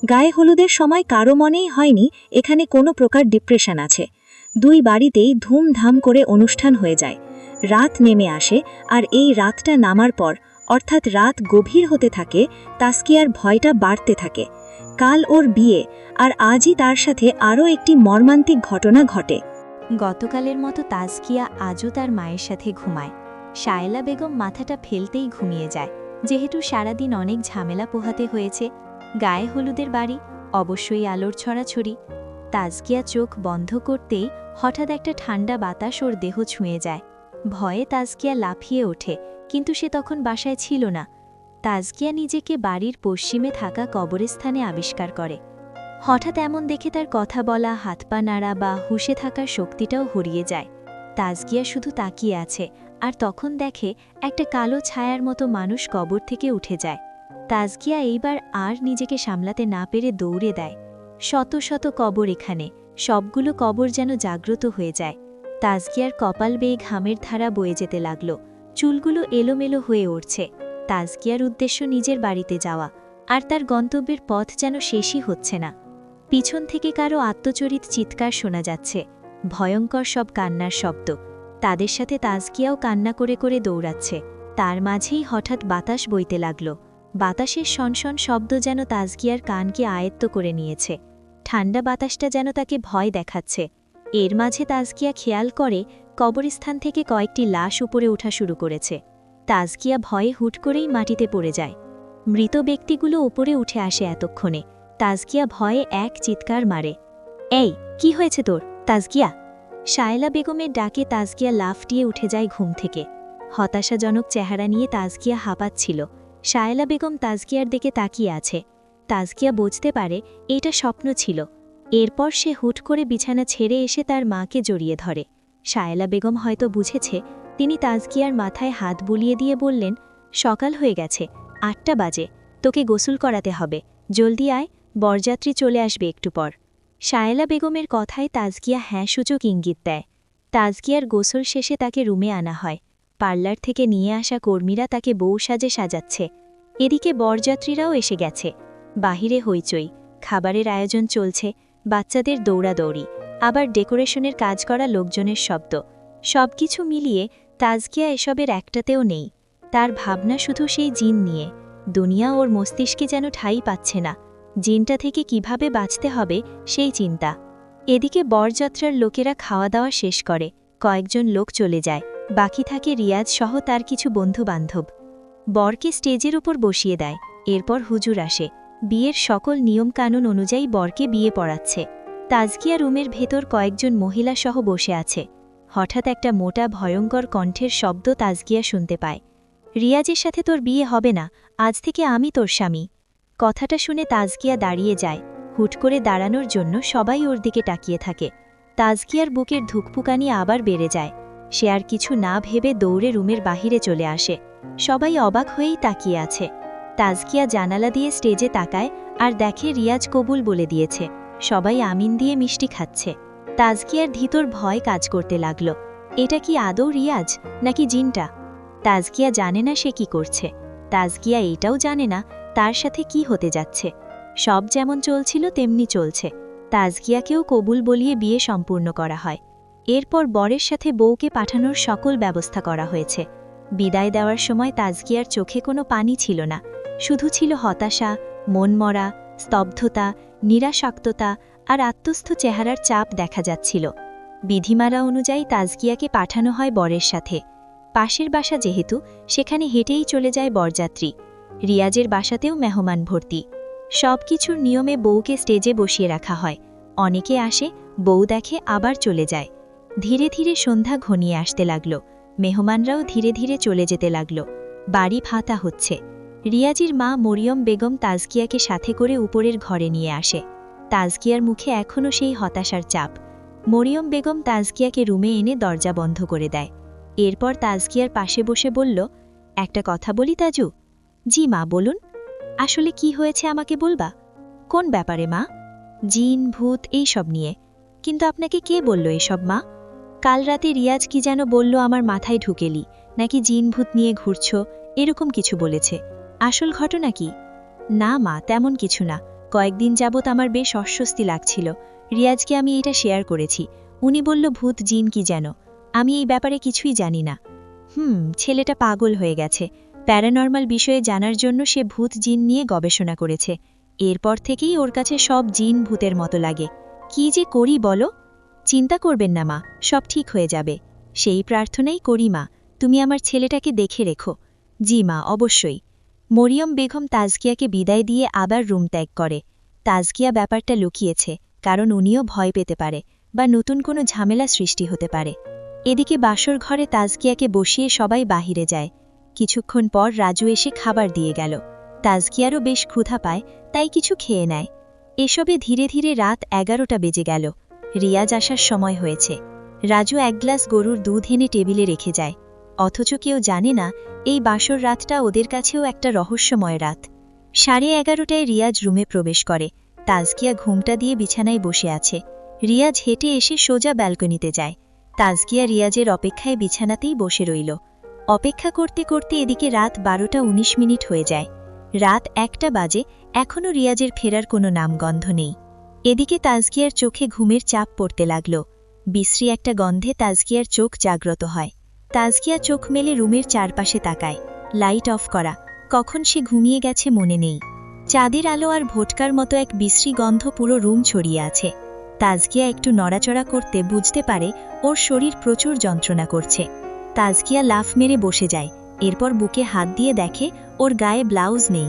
গায়ে হলুদের সময় কারো মনেই হয়নি এখানে কোনো প্রকার ডিপ্রেশন আছে। 2 বাড়িতেই ধুমধাম করে অনুষ্ঠান হয়ে যায়। রাত নেমে আসে, আর এই রাতটা নামার পর, অর্থাৎ রাত গভীর হতে থাকে, তাসকিয়ার ভয়টা বাড়তে থাকে। কাল ওর বিয়ে, আর আজই তার সাথে আরও একটি মর্মান্তিক ঘটনা ঘটে। গতকালের মতো তাসকিয়া আজও তার মায়ের সাথে ঘুমায়। শায়লা বেগম মাথাটা ফেলতেই ঘুমিয়ে যায়, যেহেতু সারাদিন অনেক ঝামেলা পোহাতে হয়েছে। গায়ে হলুদের বাড়ি, অবশ্যই আলোর ছড়াছড়ি। তাসকিয়া চোখ বন্ধ করতেই হঠাৎ একটা ঠান্ডা বাতাস ওর দেহ ছুঁয়ে যায়। ভয়ে তাসকিয়া লাফিয়ে ওঠে, কিন্তু সে তখন বাসায় ছিল না। তাসকিয়া নিজেকে বাড়ির পশ্চিমে থাকা কবরস্থানে আবিষ্কার করে। হঠাৎ এমন দেখে তার কথা বলা, হাত পা নাড়া বা হুঁশে থাকার শক্তিটাও হারিয়ে যায়। তাসকিয়া শুধু তাকিয়ে আছে, আর তখন দেখে একটা কালো ছায়ার মতো মানুষ কবর থেকে উঠে যায়। তাসকিয়া এইবার আর নিজেকে সামলাতে না পেরে দৌড়ে দেয়। শত শত কবর এখানে, সবগুলো কবর যেন জাগ্রত হয়ে যায়। তাসকিয়ার কপাল বেয়ে ঘামের ধারা বয়ে যেতে লাগল, চুলগুলো এলোমেলো হয়ে উঠছে। তাসকিয়ার উদ্দেশ্য নিজের বাড়িতে যাওয়া, আর তার গন্তব্যের পথ যেন শেষই হচ্ছে না। পিছন থেকে কারো আত্মচরিত চিৎকার শোনা যাচ্ছে, ভয়ঙ্কর সব কান্নার শব্দ। তাদের সাথে তাসকিয়াও কান্না করে করে দৌড়াচ্ছে। তার মাঝেই হঠাৎ বাতাস বইতে লাগল। বাতাসের শনশন শব্দ যেন তাসকিয়ার কানকে আয়ত্ত করে নিয়েছে। ঠান্ডা বাতাসটা যেন তাকে ভয় দেখাচ্ছে। এর মাঝে তাসকিয়া খেয়াল করে কবরস্থান থেকে কয়েকটি লাশ উপরে ওঠা শুরু করেছে। তাসকিয়া ভয়ে হুট করেই মাটিতে পড়ে যায়। মৃত ব্যক্তিগুলো উপরে উঠে আসে এতক্ষণে। তাসকিয়া ভয়ে এক চিৎকার মারে, এই কি হয়েছে তোর তাসকিয়া? শায়লা বেগমের ডাকে তাসকিয়া লাফটিয়ে উঠে যায় ঘুম থেকে। হতাশাজনক চেহারা নিয়ে তাসকিয়া হাঁপাচ্ছিল। শায়লা বেগম তাসকিয়ার দিকে তাকিয়ে আছে। তাসকিয়া বুঝতে পারে এটা স্বপ্ন ছিল। এরপর সে হুট করে বিছানা ছেড়ে এসে তার মাকে জড়িয়ে ধরে। শায়লা বেগম হয়তো বুঝেছে, তিনি তাসকিয়ার মাথায় হাত বুলিয়ে দিয়ে বললেন, সকাল হয়ে গেছে, ৮টা বাজে, তোকে গোসল করাতে হবে, জলদি আয়, বরযাত্রী চলে আসবে একটু পর। শায়েলা বেগমের কথায় তাজকিয়া হ্যাঁ সূচক ইঙ্গিত দেয়। তাজকিয়ার গোসল শেষে তাকে রুমে আনা হয়। পার্লার থেকে নিয়ে আসা কর্মীরা তাকে বউ সাজে সাজাচ্ছে। এদিকে বরযাত্রীরাও এসে গেছে। বাহিরে হইচই, খাবারের আয়োজন চলছে, বাচ্চাদের দৌড়াদৌড়ি, আবার ডেকোরেশনের কাজ করা লোকজনের শব্দ। সবকিছু মিলিয়ে তাজকিয়া এসবের একটাতেও নেই। তার ভাবনা শুধু সেই জিন নিয়ে। দুনিয়া ওর মস্তিষ্কে যেন ঠাঁই পাচ্ছে না। জিনটা থেকে কিভাবে বাঁচতে হবে সেই চিন্তা। এদিকে বরযাত্রার লোকেরা খাওয়া দাওয়া শেষ করে, কয়েকজন লোক চলে যায়, বাকি থাকে রিয়াজ সহ তার কিছু বন্ধুবান্ধব। বরকে স্টেজের উপর বসিয়ে দেয়, এরপর হুজুর আসে, বিয়ের সকল নিয়মকানুন অনুযায়ী বরকে বিয়ে পড়াচ্ছে। তাজকিয়া রুমের ভেতর কয়েকজন মহিলা সহ বসে আছে। হঠাৎ একটা মোটা ভয়ঙ্কর কণ্ঠের শব্দ তাজকিয়া শুনতে পায়। রিয়াজের সাথে তোর বিয়ে হবে না, আজ থেকে আমি তোর স্বামী। কথাটা শুনে তাজকিয়া দাঁড়িয়ে যায়। হুট করে দাঁড়ানোর জন্য সবাই ওর দিকে তাকিয়ে থাকে। তাজকিয়ার বুকের ধুকপুকানি আবার বেড়ে যায়। সে আর কিছু না ভেবে দৌড়ে রুমের বাহিরে চলে আসে। সবাই অবাক হয়েই তাকিয়ে আছে। তাজকিয়া জানালা দিয়ে স্টেজে তাকায় আর দেখে রিয়াজ কবুল বলে দিয়েছে। সবাই আমিন দিয়ে মিষ্টি খাচ্ছে। তাজকিয়ার ভিতর ভয় কাজ করতে লাগল। এটা কি আদৌ রিয়াজ নাকি জিনটা? তাজকিয়া জানে না সে কি করছে। তাজকিয়া এটাও জানে না তার সাথে কি হতে যাচ্ছে। সব যেমন চলছিল তেমনি চলছে। তাজকিয়াকেও কবুল বলিয়ে বিয়ে সম্পূর্ণ করা হয়। এরপর বরের সাথে বউকে পাঠানোর সকল ব্যবস্থা করা হয়েছে। বিদায় দেওয়ার সময় তাজকিয়ার চোখে কোনো পানি ছিল না, শুধু ছিল হতাশা, মনমরা, স্তব্ধতা, নিরাসক্ততা আর আত্মস্থ চেহারার চাপ দেখা যাচ্ছিল। বিধিমালা অনুযায়ী তাজকিয়াকে পাঠানো হয় বরের সাথে। পাশের বাসা যেহেতু, সেখানে হেঁটেই চলে যায় বরযাত্রী। রিয়াজের বাসাতেও মেহমান ভর্তি। সবকিছুর নিয়মে বউকে স্টেজে বসিয়ে রাখা হয়। অনেকে আসে, বউ দেখে, আবার চলে যায়। ধীরে ধীরে সন্ধ্যা ঘনিয়ে আসতে লাগল। মেহমানরাও ধীরে ধীরে চলে যেতে লাগল। বাড়ি ভাতা হচ্ছে। রিয়াজের মা মরিয়ম বেগম তাজকিয়াকে সাথে করে উপরের ঘরে নিয়ে আসে। তাজকিয়ার মুখে এখনও সেই হতাশার চাপ। মরিয়ম বেগম তাজকিয়াকে রুমে এনে দরজা বন্ধ করে দেয়। এরপর তাজকিয়ার পাশে বসে বলল, একটা কথা বলি তাজু? জি মা, বলুন। আসলে কি হয়েছে আমাকে বলবা? কোন ব্যাপারে মা? জিন ভূত এইসব নিয়ে। কিন্তু আপনাকে কে বলল এসব মা? কাল রাতে রিয়াজ কি যেন বলল, আমার মাথায় ঢুকেলি, নাকি জিন ভূত নিয়ে ঘুরছ, এরকম কিছু বলেছে। আসল ঘটনা কি? না মা, তেমন কিছু না। কয়েকদিন যাবৎ আমার বেশ অস্বস্তি লাগছিল। রিয়াজকে আমি এটা শেয়ার করেছি। উনি বলল ভূত জিন কি যেন। আমি এই ব্যাপারে কিছুই জানি না। ছেলেটা পাগল হয়ে গেছে। প্যারানর্মাল বিষয়ে জানার জন্য সে ভূত জিন নিয়ে গবেষণা করেছে। এরপর থেকেই ওর কাছে সব জিন ভূতের মতো লাগে। কি যে করি বলো? চিন্তা করবেন না মা, সব ঠিক হয়ে যাবে। সেই প্রার্থনাই করি মা, তুমি আমার ছেলেটাকে দেখে রেখো। জি মা, অবশ্যই। মরিয়ম বেগম তাজকিয়াকে বিদায় দিয়ে আবার রুম ত্যাগ করে। তাজকিয়া ব্যাপারটা লুকিয়েছে, কারণ উনিও ভয় পেতে পারে বা নতুন কোনো ঝামেলা সৃষ্টি হতে পারে। এদিকে বাসর ঘরে তাজকিয়াকে বসিয়ে সবাই বাহিরে যায়। কিছুক্ষণ পর রাজু এসে খাবার দিয়ে গেল। তাজকিয়ারও বেশ ক্ষুধা পায়, তাই কিছু খেয়ে নেয়। এসবে ধীরে ধীরে রাত 11টা বেজে গেল। রিয়াজ আসার সময় হয়েছে। রাজু এক গ্লাস গরুর দুধ এনে টেবিলে রেখে যায়। অথচ কেউ জানে না এই বাসর রাতটা ওদের কাছেও একটা রহস্যময় রাত। 11:30টায় রিয়াজ রুমে প্রবেশ করে। তাজকিয়া ঘুমটা দিয়ে বিছানায় বসে আছে। রিয়াজ হেঁটে এসে সোজা ব্যালকনিতে যায়। তাজকিয়া রিয়াজের অপেক্ষায় বিছানাতেই বসে রইল। অপেক্ষা করতে করতে এদিকে রাত 12:19 হয়ে যায়। রাত 1টা বাজে, এখনও রিয়াজের ফেরার কোনো নামগন্ধ নেই। এদিকে তাজকিয়ার চোখে ঘুমের চাপ পড়তে লাগল। বিশ্রী একটা গন্ধে তাজকিয়ার চোখ জাগ্রত হয়। তাজকিয়া চোখ মেলে রুমের চারপাশে তাকায়। লাইট অফ করা, কখন সে ঘুমিয়ে গেছে মনে নেই। চাঁদের আলো আর ভোটকার মতো এক বিশ্রী গন্ধ পুরো রুম ছড়িয়ে আছে। তাজকিয়া একটু নড়াচড়া করতে বুঝতে পারে ওর শরীর প্রচুর যন্ত্রণা করছে। তাজকিয়া লাফ মেরে বসে যায়। এরপর বুকে হাত দিয়ে দেখে ওর গায়ে ব্লাউজ নেই।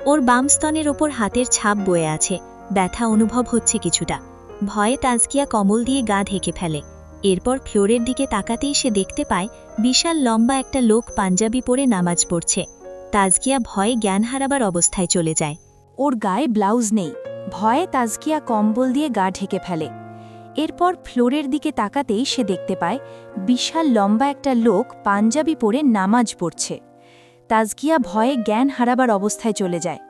ওর বাম স্তনের ওপর হাতের ছাপ বয়ে আছে। ব্যথা অনুভব হচ্ছে কিছুটা। ভয়ে তাজকিয়া কম্বল দিয়ে গা ঢেকে ফেলে। এরপর ফ্লোরের দিকে তাকাতেই সে দেখতে পায় বিশাল লম্বা একটা লোক পাঞ্জাবি পরে নামাজ পড়ছে। তাজকিয়া ভয়ে জ্ঞান হারাবার অবস্থায় চলে যায়। ওর গায়ে ব্লাউজ নেই। ভয়ে তাজকিয়া কম্বল দিয়ে গা ঢেকে ফেলে। এরপর ফ্লোরের দিকে তাকাতেই সে দেখতে পায় বিশাল লম্বা একটা লোক পাঞ্জাবি পরে নামাজ পড়ছে। তাজকিয়া ভয়ে জ্ঞান হারাবার অবস্থায় চলে যায়।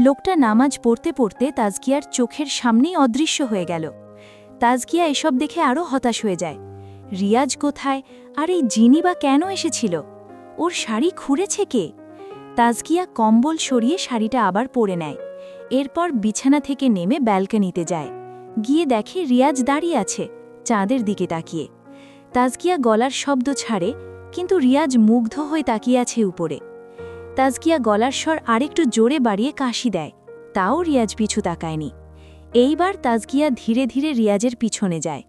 লোকটা নামাজ পড়তে পড়তে তাজকিয়ার চোখের সামনেই অদৃশ্য হয়ে গেল। তাজকিয়া এসব দেখে আরও হতাশ হয়ে যায়। রিয়াজ কোথায়, আর এই জিনি বা কেন এসেছিল? ওর শাড়ি খুঁড়েছে কে? তাজকিয়া কম্বল সরিয়ে শাড়িটা আবার পরে নেয়। এরপর বিছানা থেকে নেমে ব্যালকনিতে যায়। গিয়ে দেখে রিয়াজ দাঁড়িয়ে আছে, চাঁদের দিকে তাকিয়ে। তাজকিয়া গলার শব্দ ছাড়ে, কিন্তু রিয়াজ মুগ্ধ হয়ে তাকিয়ে আছে উপরে। তাজকিয়া গলার স্বর আরেকটু জোরে বাড়িয়ে কাশি দেয়, তাও রিয়াজ পিছু তাকায়নি। এইবার তাজকিয়া ধীরে ধীরে রিয়াজের পিছনে যায়।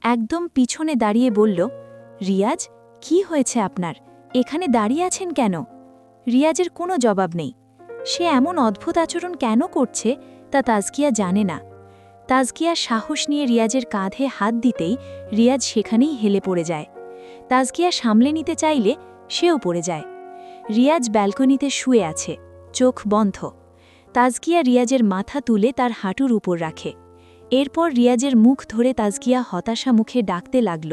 একদম পিছনে দাঁড়িয়ে বলল, রিয়াজ, কি হয়েছে আপনার? এখানে দাঁড়িয়ে আছেন কেন? রিয়াজের কোনো জবাব নেই। সে এমন অদ্ভুত আচরণ কেন করছে তা তাজকিয়া জানে না। তাজকিয়া সাহস নিয়ে রিয়াজের কাঁধে হাত দিতেই রিয়াজ সেখানেই হেলে পড়ে যায়। তাজকিয়া সামলে নিতে চাইলে সেও পড়ে যায়। রিয়াজ ব্যালকনিতে শুয়ে আছে, চোখ বন্ধ। তাজকিয়া রিয়াজের মাথা তুলে তার হাঁটুর উপর রাখে। এরপর রিয়াজের মুখ ধরে তাজকিয়া হতাশা মুখে ডাকতে লাগল,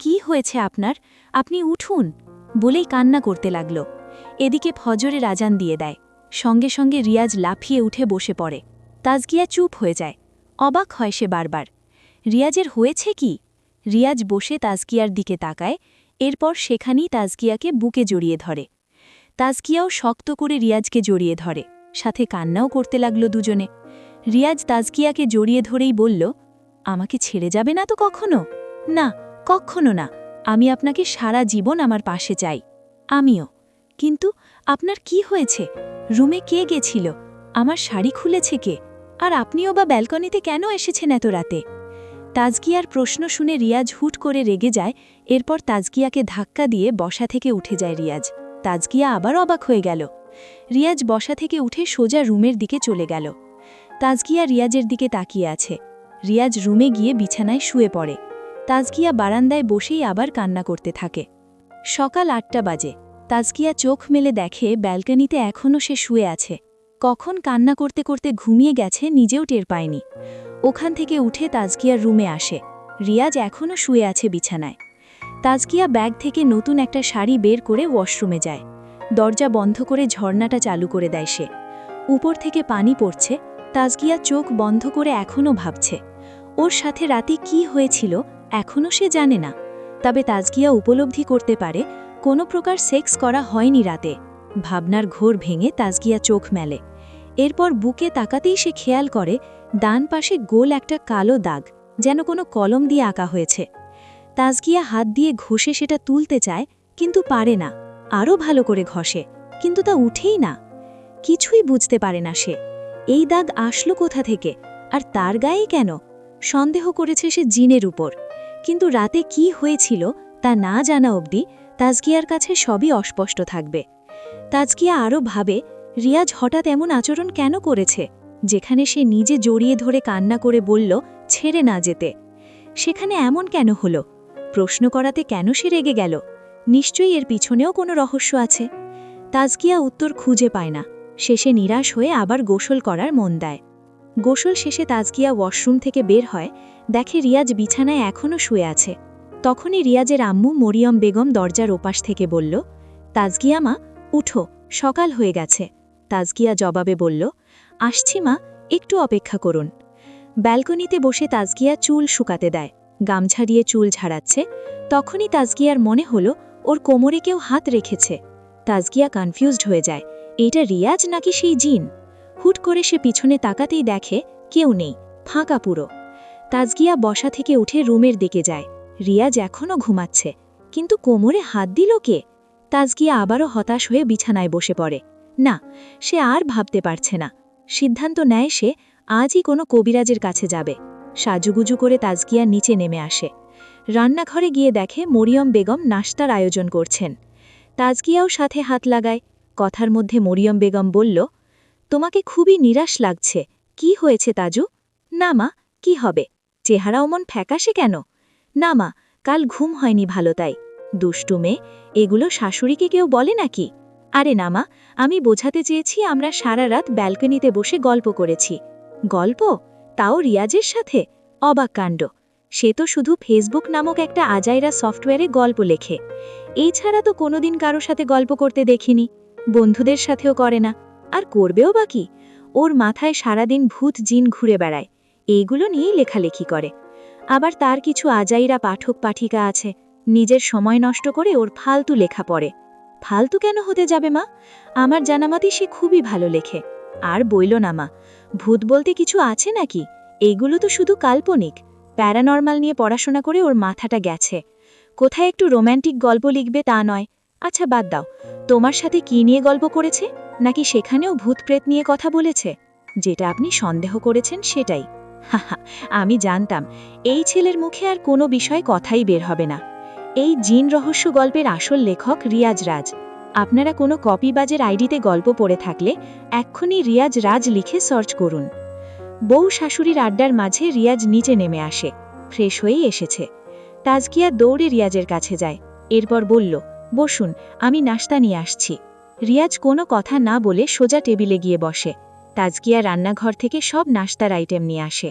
কি হয়েছে আপনার? আপনি উঠুন, বলেই কান্না করতে লাগল। এদিকে ফজরের আজান দিয়ে দেয়। সঙ্গে সঙ্গে রিয়াজ লাফিয়ে উঠে বসে পড়ে। তাজকিয়া চুপ হয়ে যায়, অবাক হয় সে বারবার। রিয়াজের হয়েছে কি? রিয়াজ বসে তাজকিয়ার দিকে তাকায়, এরপর সেখানেই তাজকিয়াকে বুকে জড়িয়ে ধরে। তাজকিয়াও শক্ত করে রিয়াজকে জড়িয়ে ধরে, সাথে কান্নাও করতে লাগল দুজনে। রিয়াজ তাজকিয়াকে জড়িয়ে ধরেই বলল, আমাকে ছেড়ে যাবে না তো কখনো? না, কখনো না। আমি আপনাকে সারা জীবন আমার পাশে চাই। আমিও। কিন্তু আপনার কি হয়েছে? রুমে কে গেছিল? আমার শাড়ি খুলেছে কে? আর আপনিও বা ব্যালকনিতে কেন এসেছেন এত রাতে? তাজকিয়ার প্রশ্ন শুনে রিয়াজ হুট করে রেগে যায়। এরপর তাজকিয়াকে ধাক্কা দিয়ে বসা থেকে উঠে যায় রিয়াজ। তাজকিয়া আবার অবাক হয়ে গেল। রিয়াজ বসা থেকে উঠে সোজা রুমের দিকে চলে গেল। তাজকিয়া রিয়াজের দিকে তাকিয়ে আছে। রিয়াজ রুমে গিয়ে বিছানায় শুয়ে পড়ে। তাজকিয়া বারান্দায় বসেই আবার কান্না করতে থাকে। সকাল ৮টা বাজে। তাজকিয়া চোখ মেলে দেখে ব্যালকনিতে এখনও সে শুয়ে আছে। কখন কান্না করতে করতে ঘুমিয়ে গেছে নিজেও টের পায়নি। ওখান থেকে উঠে তাজকিয়ার রুমে আসে। রিয়াজ এখনও শুয়ে আছে বিছানায়। তাজকিয়া ব্যাগ থেকে নতুন একটা শাড়ি বের করে ওয়াশরুমে যায়। দরজা বন্ধ করে ঝর্ণাটা চালু করে দেয় সে। উপর থেকে পানি পড়ছে। তাজকিয়া চোখ বন্ধ করে এখনও ভাবছে। ওর সাথে রাতে কি হয়েছিল এখনও সে জানে না। তবে তাজকিয়া উপলব্ধি করতে পারে কোনো প্রকার সেক্স করা হয়নি রাতে। ভাবনার ঘোর ভেঙে তাজকিয়া চোখ মেলে। এরপর বুকে তাকাতেই সে খেয়াল করে ডান পাশে গোল একটা কালো দাগ, যেন কোনো কলম দিয়ে আঁকা হয়েছে। তাজকিয়া হাত দিয়ে ঘষে সেটা তুলতে চায়, কিন্তু পারে না। আরও ভালো করে ঘষে, কিন্তু তা উঠেই না। কিছুই বুঝতে পারে না সে। এই দাগ আসলো কোথা থেকে, আর তার গায়ে কেন? সন্দেহ করেছে সে জিনের উপর। কিন্তু রাতে কি হয়েছিল তা না জানা অবধি তাজকিয়ার কাছে সবই অস্পষ্ট থাকবে। তাজকিয়া আরও ভাবে, রিয়াজ হঠাৎ এমন আচরণ কেন করেছে? যেখানে সে নিজে জড়িয়ে ধরে কান্না করে বলল ছেড়ে না যেতে, সেখানে এমন কেন হলো? প্রশ্ন করাতে কেন সে রেগে গেল? নিশ্চয়ই এর পিছনেও কোনো রহস্য আছে। তাজকিয়া উত্তর খুঁজে পায় না। শেষে নিরাশ হয়ে আবার গোসল করার মন দেয়। গোসল শেষে তাজকিয়া ওয়াশরুম থেকে বের হয়, দেখে রিয়াজ বিছানায় এখনও শুয়ে আছে। তখনই রিয়াজের আম্মু মরিয়ম বেগম দরজার ওপাশ থেকে বলল, তাজকিয়া মা, উঠো, সকাল হয়ে গেছে। তাজকিয়া জবাবে বলল, আসছি মা, একটু অপেক্ষা করুন। ব্যালকনিতে বসে তাজকিয়া চুল শুকাতে দেয়। গামছা দিয়ে চুল ঝাড়াচ্ছে। তখনই তাজকিয়ার মনে হলো ওর কোমরে কেউ হাত রেখেছে। তাজকিয়া কনফিউজড হয়ে যায়, এটা রিয়াজ নাকি সেই জিন? হুট করে সে পিছনে তাকাতেই দেখে কেউ নেই, ফাঁকা পুরো। তাজকিয়া বসা থেকে উঠে রুমের দিকে যায়। রিয়াজ এখনও ঘুমাচ্ছে, কিন্তু কোমরে হাত দিল কে? তাজকিয়া আবারও হতাশ হয়ে বিছানায় বসে পড়ে। না, সে আর ভাবতে পারছে না। সিদ্ধান্ত নেয় সে আজই কোনো কবিরাজের কাছে যাবে। সাজুগুজু করে তাজকিয়া নিচে নেমে আসে। রান্নাঘরে গিয়ে দেখে মরিয়ম বেগম নাশতার আয়োজন করছেন। তাজকিয়াও সাথে হাত লাগায়। কথার মধ্যে মরিয়ম বেগম বলল, তোমাকে খুবই নিরাশ লাগছে, কি হয়েছে তাজু? না মা, কি হবে? চেহারা অমন ফ্যাকাশে কেন? না মা, কাল ঘুম হয়নি ভালো তাই। দুষ্টু মেয়ে, এগুলো শাশুড়িকে কেউ বলে নাকি? আরে না মা, আমি বোঝাতে চেয়েছি আমরা সারা রাত ব্যালকনিতে বসে গল্প করেছি। গল্প? তাও রিয়াজের সাথে? অবাক কাণ্ড। সে তো শুধু ফেসবুক নামক একটা আজাইরা সফটওয়্যারে গল্প লেখে। এই ছাড়া তো কোনোদিন কারো সাথে গল্প করতে দেখিনি। বন্ধুদের সাথেও করে না, আর করবেও বা কি? ওর মাথায় সারাদিন ভূত জিন ঘুরে বেড়ায়, এইগুলো নিয়েই লেখালেখি করে। আবার তার কিছু আজাইরা পাঠক পাঠিকা আছে, নিজের সময় নষ্ট করে ওর ফালতু লেখা পড়ে। ফালতু কেন হতে যাবে মা? আমার জানামতে সে খুবই ভালো লেখে। আর বইল না মা, ভূত বলতে কিছু আছে নাকি? এইগুলো তো শুধু কাল্পনিক। প্যারানর্মাল নিয়ে পড়াশোনা করে ওর মাথাটা গেছে। কোথায় একটু রোম্যান্টিক গল্প লিখবে তা নয়। আচ্ছা বাদ দাও, তোমার সাথে কি নিয়ে গল্প করেছে? নাকি সেখানেও ভূত প্রেত নিয়ে কথা বলেছে? যেটা আপনি সন্দেহ করেছেন সেটাই। হাহা, আমি জানতাম এই ছেলের মুখে আর কোনো বিষয় কথাই বের হবে না। এই জিন রহস্য গল্পের আসল লেখক রিয়াজ রাজ। আপনারা কোনো কপিবাজের আইডিতে গল্প পড়ে থাকলে এক্ষুনি রিয়াজ রাজ লিখে সার্চ করুন। বউ শাশুড়ির আড্ডার মাঝে রিয়াজ নিচে নেমে আসে, ফ্রেশ হয়েই এসেছে। তাজকিয়া দৌড়ে রিয়াজের কাছে যায়, এরপর বলল, বসুন, আমি নাশতা নিয়ে আসছি। রিয়াজ কোনো কথা না বলে সোজা টেবিলে গিয়ে বসে। তাজকিয়া রান্নাঘর থেকে সব নাশতার আইটেম নিয়ে আসে।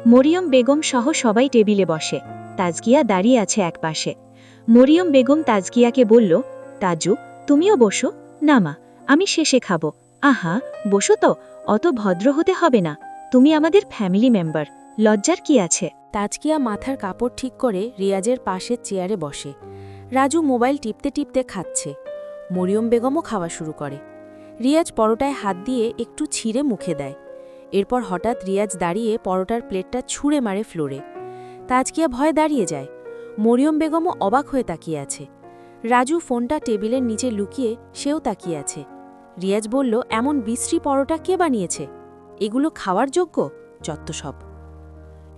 মরিয়ম বেগম সহ সবাই টেবিলে বসে, তাজকিয়া দাঁড়িয়ে আছে একপাশে। মরিয়ম বেগম তাজকিয়াকে বলল, তাজু, তুমিও বসো। না মা, আমি শেষে খাবো। আহা, বসো তো, অত ভদ্র হতে হবে না, তুমি আমাদের ফ্যামিলি মেম্বার, লজ্জার কি আছে? তাজকিয়া মাথার কাপড় ঠিক করে রিয়াজের পাশের চেয়ারে বসে। রাজু মোবাইল টিপতে টিপতে খাচ্ছে। মরিয়ম বেগমও খাওয়া শুরু করে। রিয়াজ পরোটায় হাত দিয়ে একটু ছিঁড়ে মুখে দেয়। এরপর হঠাৎ রিয়াজ দাঁড়িয়ে পরোটার প্লেটটা ছুঁড়ে মারে ফ্লোরে। তাজকিয়া ভয়ে দাঁড়িয়ে যায়। মরিয়ম বেগমও অবাক হয়ে তাকিয়ে আছে। রাজু ফোনটা টেবিলের নিচে লুকিয়ে সেও তাকিয়ে আছে। রিয়াজ বলল, এমন বিশ্রী পরোটা কে বানিয়েছে? এগুলো খাওয়ার যোগ্য? যত্ত সব।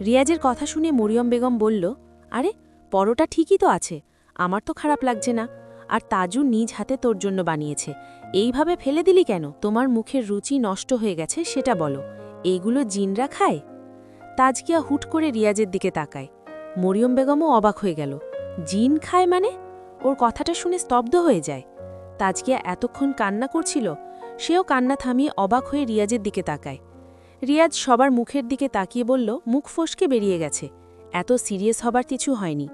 রিয়াজের কথা শুনে মরিয়ম বেগম বলল, আরে পরোটা ঠিকই তো আছে, আমার তো খারাপ লাগছে না। আর তাজু নিজ হাতে তোর জন্য বানিয়েছে, এইভাবে ফেলে দিলি কেন? তোমার মুখের রুচি নষ্ট হয়ে গেছে সেটা বলো। এইগুলো জিনরা খায়? তাজকিয়া হুট করে রিয়াজের দিকে তাকায়। মরিয়ম বেগমও অবাক হয়ে গেল। জিন খায় মানে? ওর কথাটা শুনে স্তব্ধ হয়ে যায়। তাজকিয়া এতক্ষণ কান্না করছিল, সেও কান্না থামিয়ে অবাক হয়ে রিয়াজের দিকে তাকায়। রিয়াজ সবার মুখের দিকে তাকিয়ে বলল, মুখ ফসকে বেরিয়ে গেছে, এত সিরিয়াস হবার কিছু হয়নি।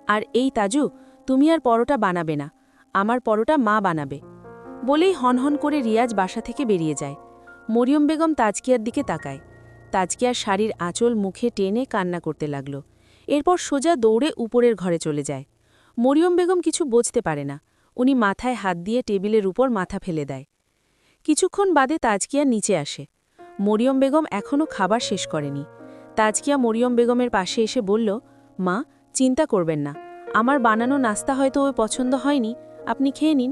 আর এই তাজু, তুমি আর পরোটা বানাবে না, আমার পরোটা মা বানাবে। বলেই হনহন করে রিয়াজ বাসা থেকে বেরিয়ে যায়। মরিয়ম বেগম তাজকিয়ার দিকে তাকায়। তাজকিয়ার শাড়ির আঁচল মুখে টেনে কান্না করতে লাগল। এরপর সোজা দৌড়ে উপরের ঘরে চলে যায়। মরিয়ম বেগম কিছু বুঝতে পারে না। উনি মাথায় হাত দিয়ে টেবিলের উপর মাথা ফেলে দেয়। কিছুক্ষণ বাদে তাজকিয়া নিচে আসে। মরিয়ম বেগম এখনও খাবার শেষ করেনি। তাজকিয়া মরিয়ম বেগমের পাশে এসে বলল, মা, চিন্তা করবেন না, আমার বানানো নাস্তা হয়তো ওই পছন্দ হয়নি, আপনি খেয়ে নিন।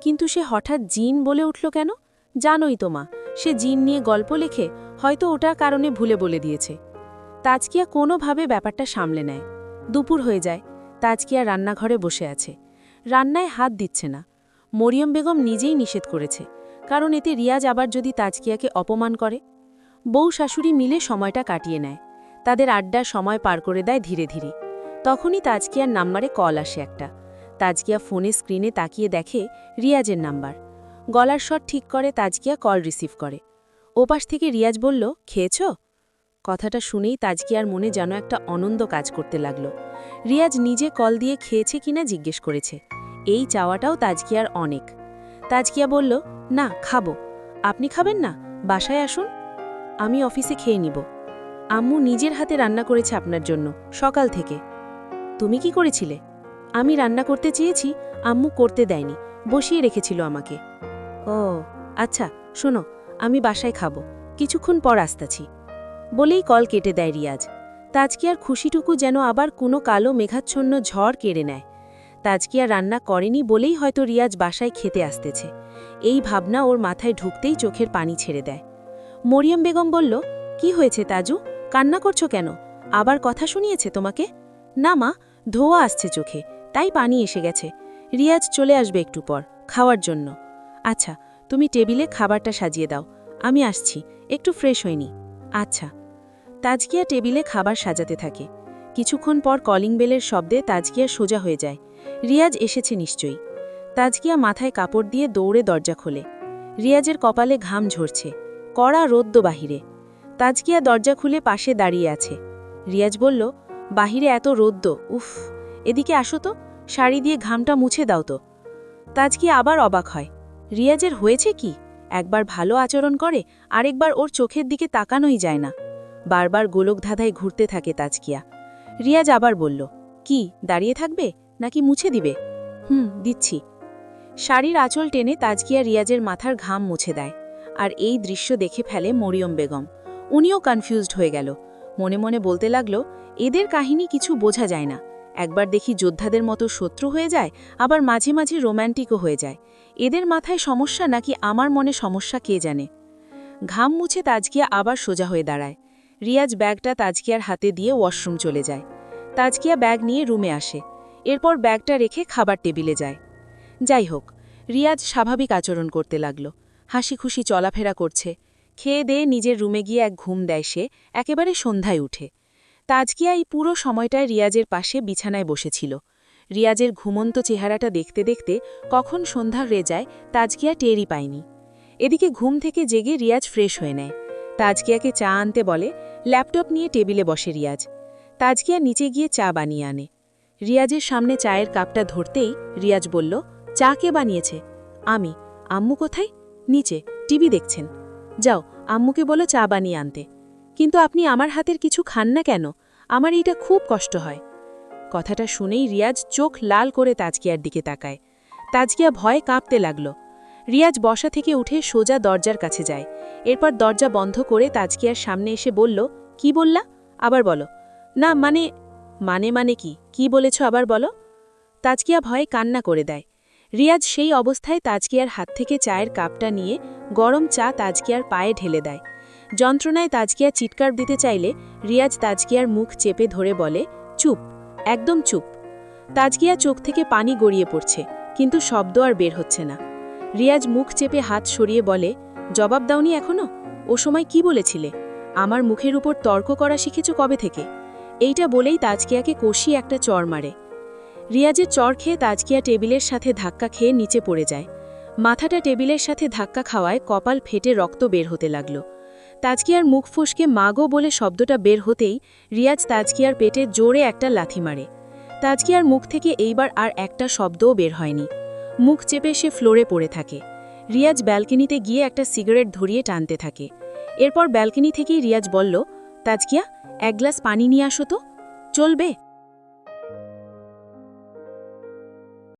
কিন্তু সে হঠাৎ জিন বলে উঠল কেন? জানোই তো মা, সে জিন নিয়ে গল্প লেখে, হয়তো ওটার কারণে ভুলে বলে দিয়েছে। তাজকিয়া কোনোভাবে ব্যাপারটা সামলে নেয়। দুপুর হয়ে যায়। তাজকিয়া রান্নাঘরে বসে আছে, রান্নায় হাত দিচ্ছে না। মরিয়ম বেগম নিজেই নিষেধ করেছে, কারণ এতে রিয়াজ আবার যদি তাজকিয়াকে অপমান করে। বউ শাশুড়ি মিলে সময়টা কাটিয়ে নেয়। তাদের আড্ডার সময় পার করে দেয় ধীরে ধীরে। তখনই তাজকিয়ার নাম্বারে কল আসে একটা। তাজকিয়া ফোনে স্ক্রিনে তাকিয়ে দেখে রিয়াজের নাম্বার। গলার স্বর ঠিক করে তাজকিয়া কল রিসিভ করে। ওপাশ থেকে রিয়াজ বলল, খেয়েছ? কথাটা শুনেই তাজকিয়ার মনে যেন একটা অনন্দ কাজ করতে লাগল। রিয়াজ নিজে কল দিয়ে খেয়েছে কিনা জিজ্ঞেস করেছে। এই চাওয়াটাও তাজকিয়ার অনেক। তাজকিয়া বলল, না, খাবো। আপনি খাবেন না? বাসায় আসুন, আমি অফিসে খেয়ে নিব। আম্মু নিজের হাতে রান্না করেছে আপনার জন্য সকাল থেকে। তুমি কি করেছিলে? আমি রান্না করতে চেয়েছি, আম্মু করতে দেয়নি, বসিয়ে রেখেছিল আমাকে। ও আচ্ছা, শোনো, আমি বাসায় খাবো, কিছুক্ষণ পর আসতেছি। বলেই কল কেটে দেয় রিয়াজ। তাজকিয়ার খুশিটুকু যেন আবার কোনো কালো মেঘাচ্ছন্ন ঝড় কেড়ে নেয়। তাজকিয়া রান্না করেনি বলেই হয়তো রিয়াজ বাসায় খেতে আসতেছে। এই ভাবনা ওর মাথায় ঢুকতেই চোখের পানি ছেড়ে দেয়। মরিয়ম বেগম বলল, কি হয়েছে তাজু, কান্না করছো কেন? আবার কথা শুনিয়েছে তোমাকে? না মা, ধোয়া আসছে চোখে, তাই পানি এসে গেছে। রিয়াজ চলে আসবে একটু পর খাওয়ার জন্য। আচ্ছা, তুমি টেবিলে খাবারটা সাজিয়ে দাও, আমি আসছি, একটু ফ্রেশ হইনি। আচ্ছা। তাজকিয়া টেবিলে খাবার সাজাতে থাকে। কিছুক্ষণ পর কলিং বেলের শব্দে তাজকিয়া সোজা হয়ে যায়। রিয়াজ এসেছে নিশ্চয়ই। তাজকিয়া মাথায় কাপড় দিয়ে দৌড়ে দরজা খোলে। রিয়াজের কপালে ঘাম ঝরছে, কড়া রোদ্দ বাহিরে। তাজকিয়া দরজা খুলে পাশে দাঁড়িয়ে আছে। রিয়াজ বলল, বাহিরে এত রোদ্দ, উফ, এদিকে আসো তো, শাড়ি দিয়ে ঘামটা মুছে দাও তো। তাজকিয়া আবার অবাক হয়। রিয়াজের হয়েছে কি? একবার ভালো আচরণ করে, আরেকবার ওর চোখের দিকে তাকানোই যায় না। বারবার গোলকধাঁধায় ঘুরতে থাকে তাজকিয়া। রিয়াজ আবার বলল, কি দাঁড়িয়ে থাকবে নাকি মুছে দিবে? দিচ্ছি। শাড়ির আঁচল টেনে তাজকিয়া রিয়াজের মাথার ঘাম মুছে দেয়। আর এই দৃশ্য দেখে ফেলে মরিয়ম বেগম। উনিও কনফিউজড হয়ে গেল। মনে মনে বলতে লাগলো, এদের কাহিনী কিছু বোঝা যায় না। একবার দেখি যোদ্ধাদের মতো শত্রু হয়ে যায়, আবার মাঝে মাঝে রোম্যান্টিকও হয়ে যায়। এদের মাথায় সমস্যা নাকি আমার মনে সমস্যা কে জানে। ঘাম মুছে তাজকিয়া আবার সোজা হয়ে দাঁড়ায়। রিয়াজ ব্যাগটা তাজকিয়ার হাতে দিয়ে ওয়াশরুম চলে যায়। তাজকিয়া ব্যাগ নিয়ে রুমে আসে। এরপর ব্যাগটা রেখে খাবার টেবিলে যায়। যাই হোক, রিয়াজ স্বাভাবিক আচরণ করতে লাগল। হাসি খুশি চলাফেরা করছে। খেয়ে দিয়ে নিজের রুমে গিয়ে এক ঘুম দেয় সে, একেবারে সন্ধ্যায় উঠে। তাজকিয়া এই পুরো সময়টায় রিয়াজের পাশে বিছানায় বসেছিল। রিয়াজের ঘুমন্ত চেহারাটা দেখতে দেখতে কখন সন্ধ্যা হয়ে যায় তাজকিয়া টেরই পায়নি। এদিকে ঘুম থেকে জেগে রিয়াজ ফ্রেশ হয়ে নেয়। তাজকিয়াকে চা আনতে বলে। ল্যাপটপ নিয়ে টেবিলে বসে রিয়াজ। তাজকিয়া নিচে গিয়ে চা বানিয়ে আনে। রিয়াজের সামনে চায়ের কাপটা ধরতেই রিয়াজ বলল, চা কে বানিয়েছে? আমি। আম্মু কোথায়? নিচে, টিভি দেখছেন। যাও, আম্মুকে বলো চা বানিয়ে আনতে। কিন্তু আপনি আমার হাতের কিছু খান না কেন? আমার এইটা খুব কষ্ট হয়। কথাটা শুনেই রিয়াজ চোখ লাল করে তাজকিয়ার দিকে তাকায়। তাজকিয়া ভয়ে কাঁপতে লাগল। রিয়াজ বসা থেকে উঠে সোজা দরজার কাছে যায়। এরপর দরজা বন্ধ করে তাজকিয়ার সামনে এসে বলল, কি বললা? আবার বলো। না মানে কি বলেছ আবার বলো? তাজকিয়া ভয়ে কান্না করে দেয়। রিয়াজ সেই অবস্থায় তাজকিয়ার হাত থেকে চায়ের কাপটা নিয়ে গরম চা তাজকিয়ার পায়ে ঢেলে দেয়। যন্ত্রণায় তাজকিয়া চিৎকার দিতে চাইলে রিয়াজ তাজকিয়ার মুখ চেপে ধরে বলে, চুপ, একদম চুপ। তাজকিয়া চোখ থেকে পানি গড়িয়ে পড়ছে, কিন্তু শব্দ আর বের হচ্ছে না। রিয়াজ মুখ চেপে হাত সরিয়ে বলে, জবাব দাওনি এখনো? ও সময় কি বলেছিলে? আমার মুখের উপর তর্ক করা শিখেছ কবে থেকে? এইটা বলেই তাজকিয়াকে কষিয়ে একটা চড় মারে। রিয়াজের চড় খেয়ে তাজকিয়া টেবিলের সাথে ধাক্কা খেয়ে নিচে পড়ে যায়। মাথাটা টেবিলের সাথে ধাক্কা খাওয়ায় কপাল ফেটে রক্ত বের হতে লাগল। তাজকিয়ার মুখ ফসকে মাগো বলে শব্দটা বের হতেই রিয়াজ তাজকিয়ার পেটে জোরে একটা লাথি মারে। তাজকিয়ার মুখ থেকে এইবার আর একটা শব্দও বের হয়নি। মুখ চেপে সে ফ্লোরে পড়ে থাকে। রিয়াজ ব্যালকনিতে গিয়ে একটা সিগারেট ধরিয়ে টানতে থাকে। এরপর ব্যালকনি থেকেই রিয়াজ বলল, তাজকিয়া, এক গ্লাস পানি নিয়ে আসো তো। চলবে?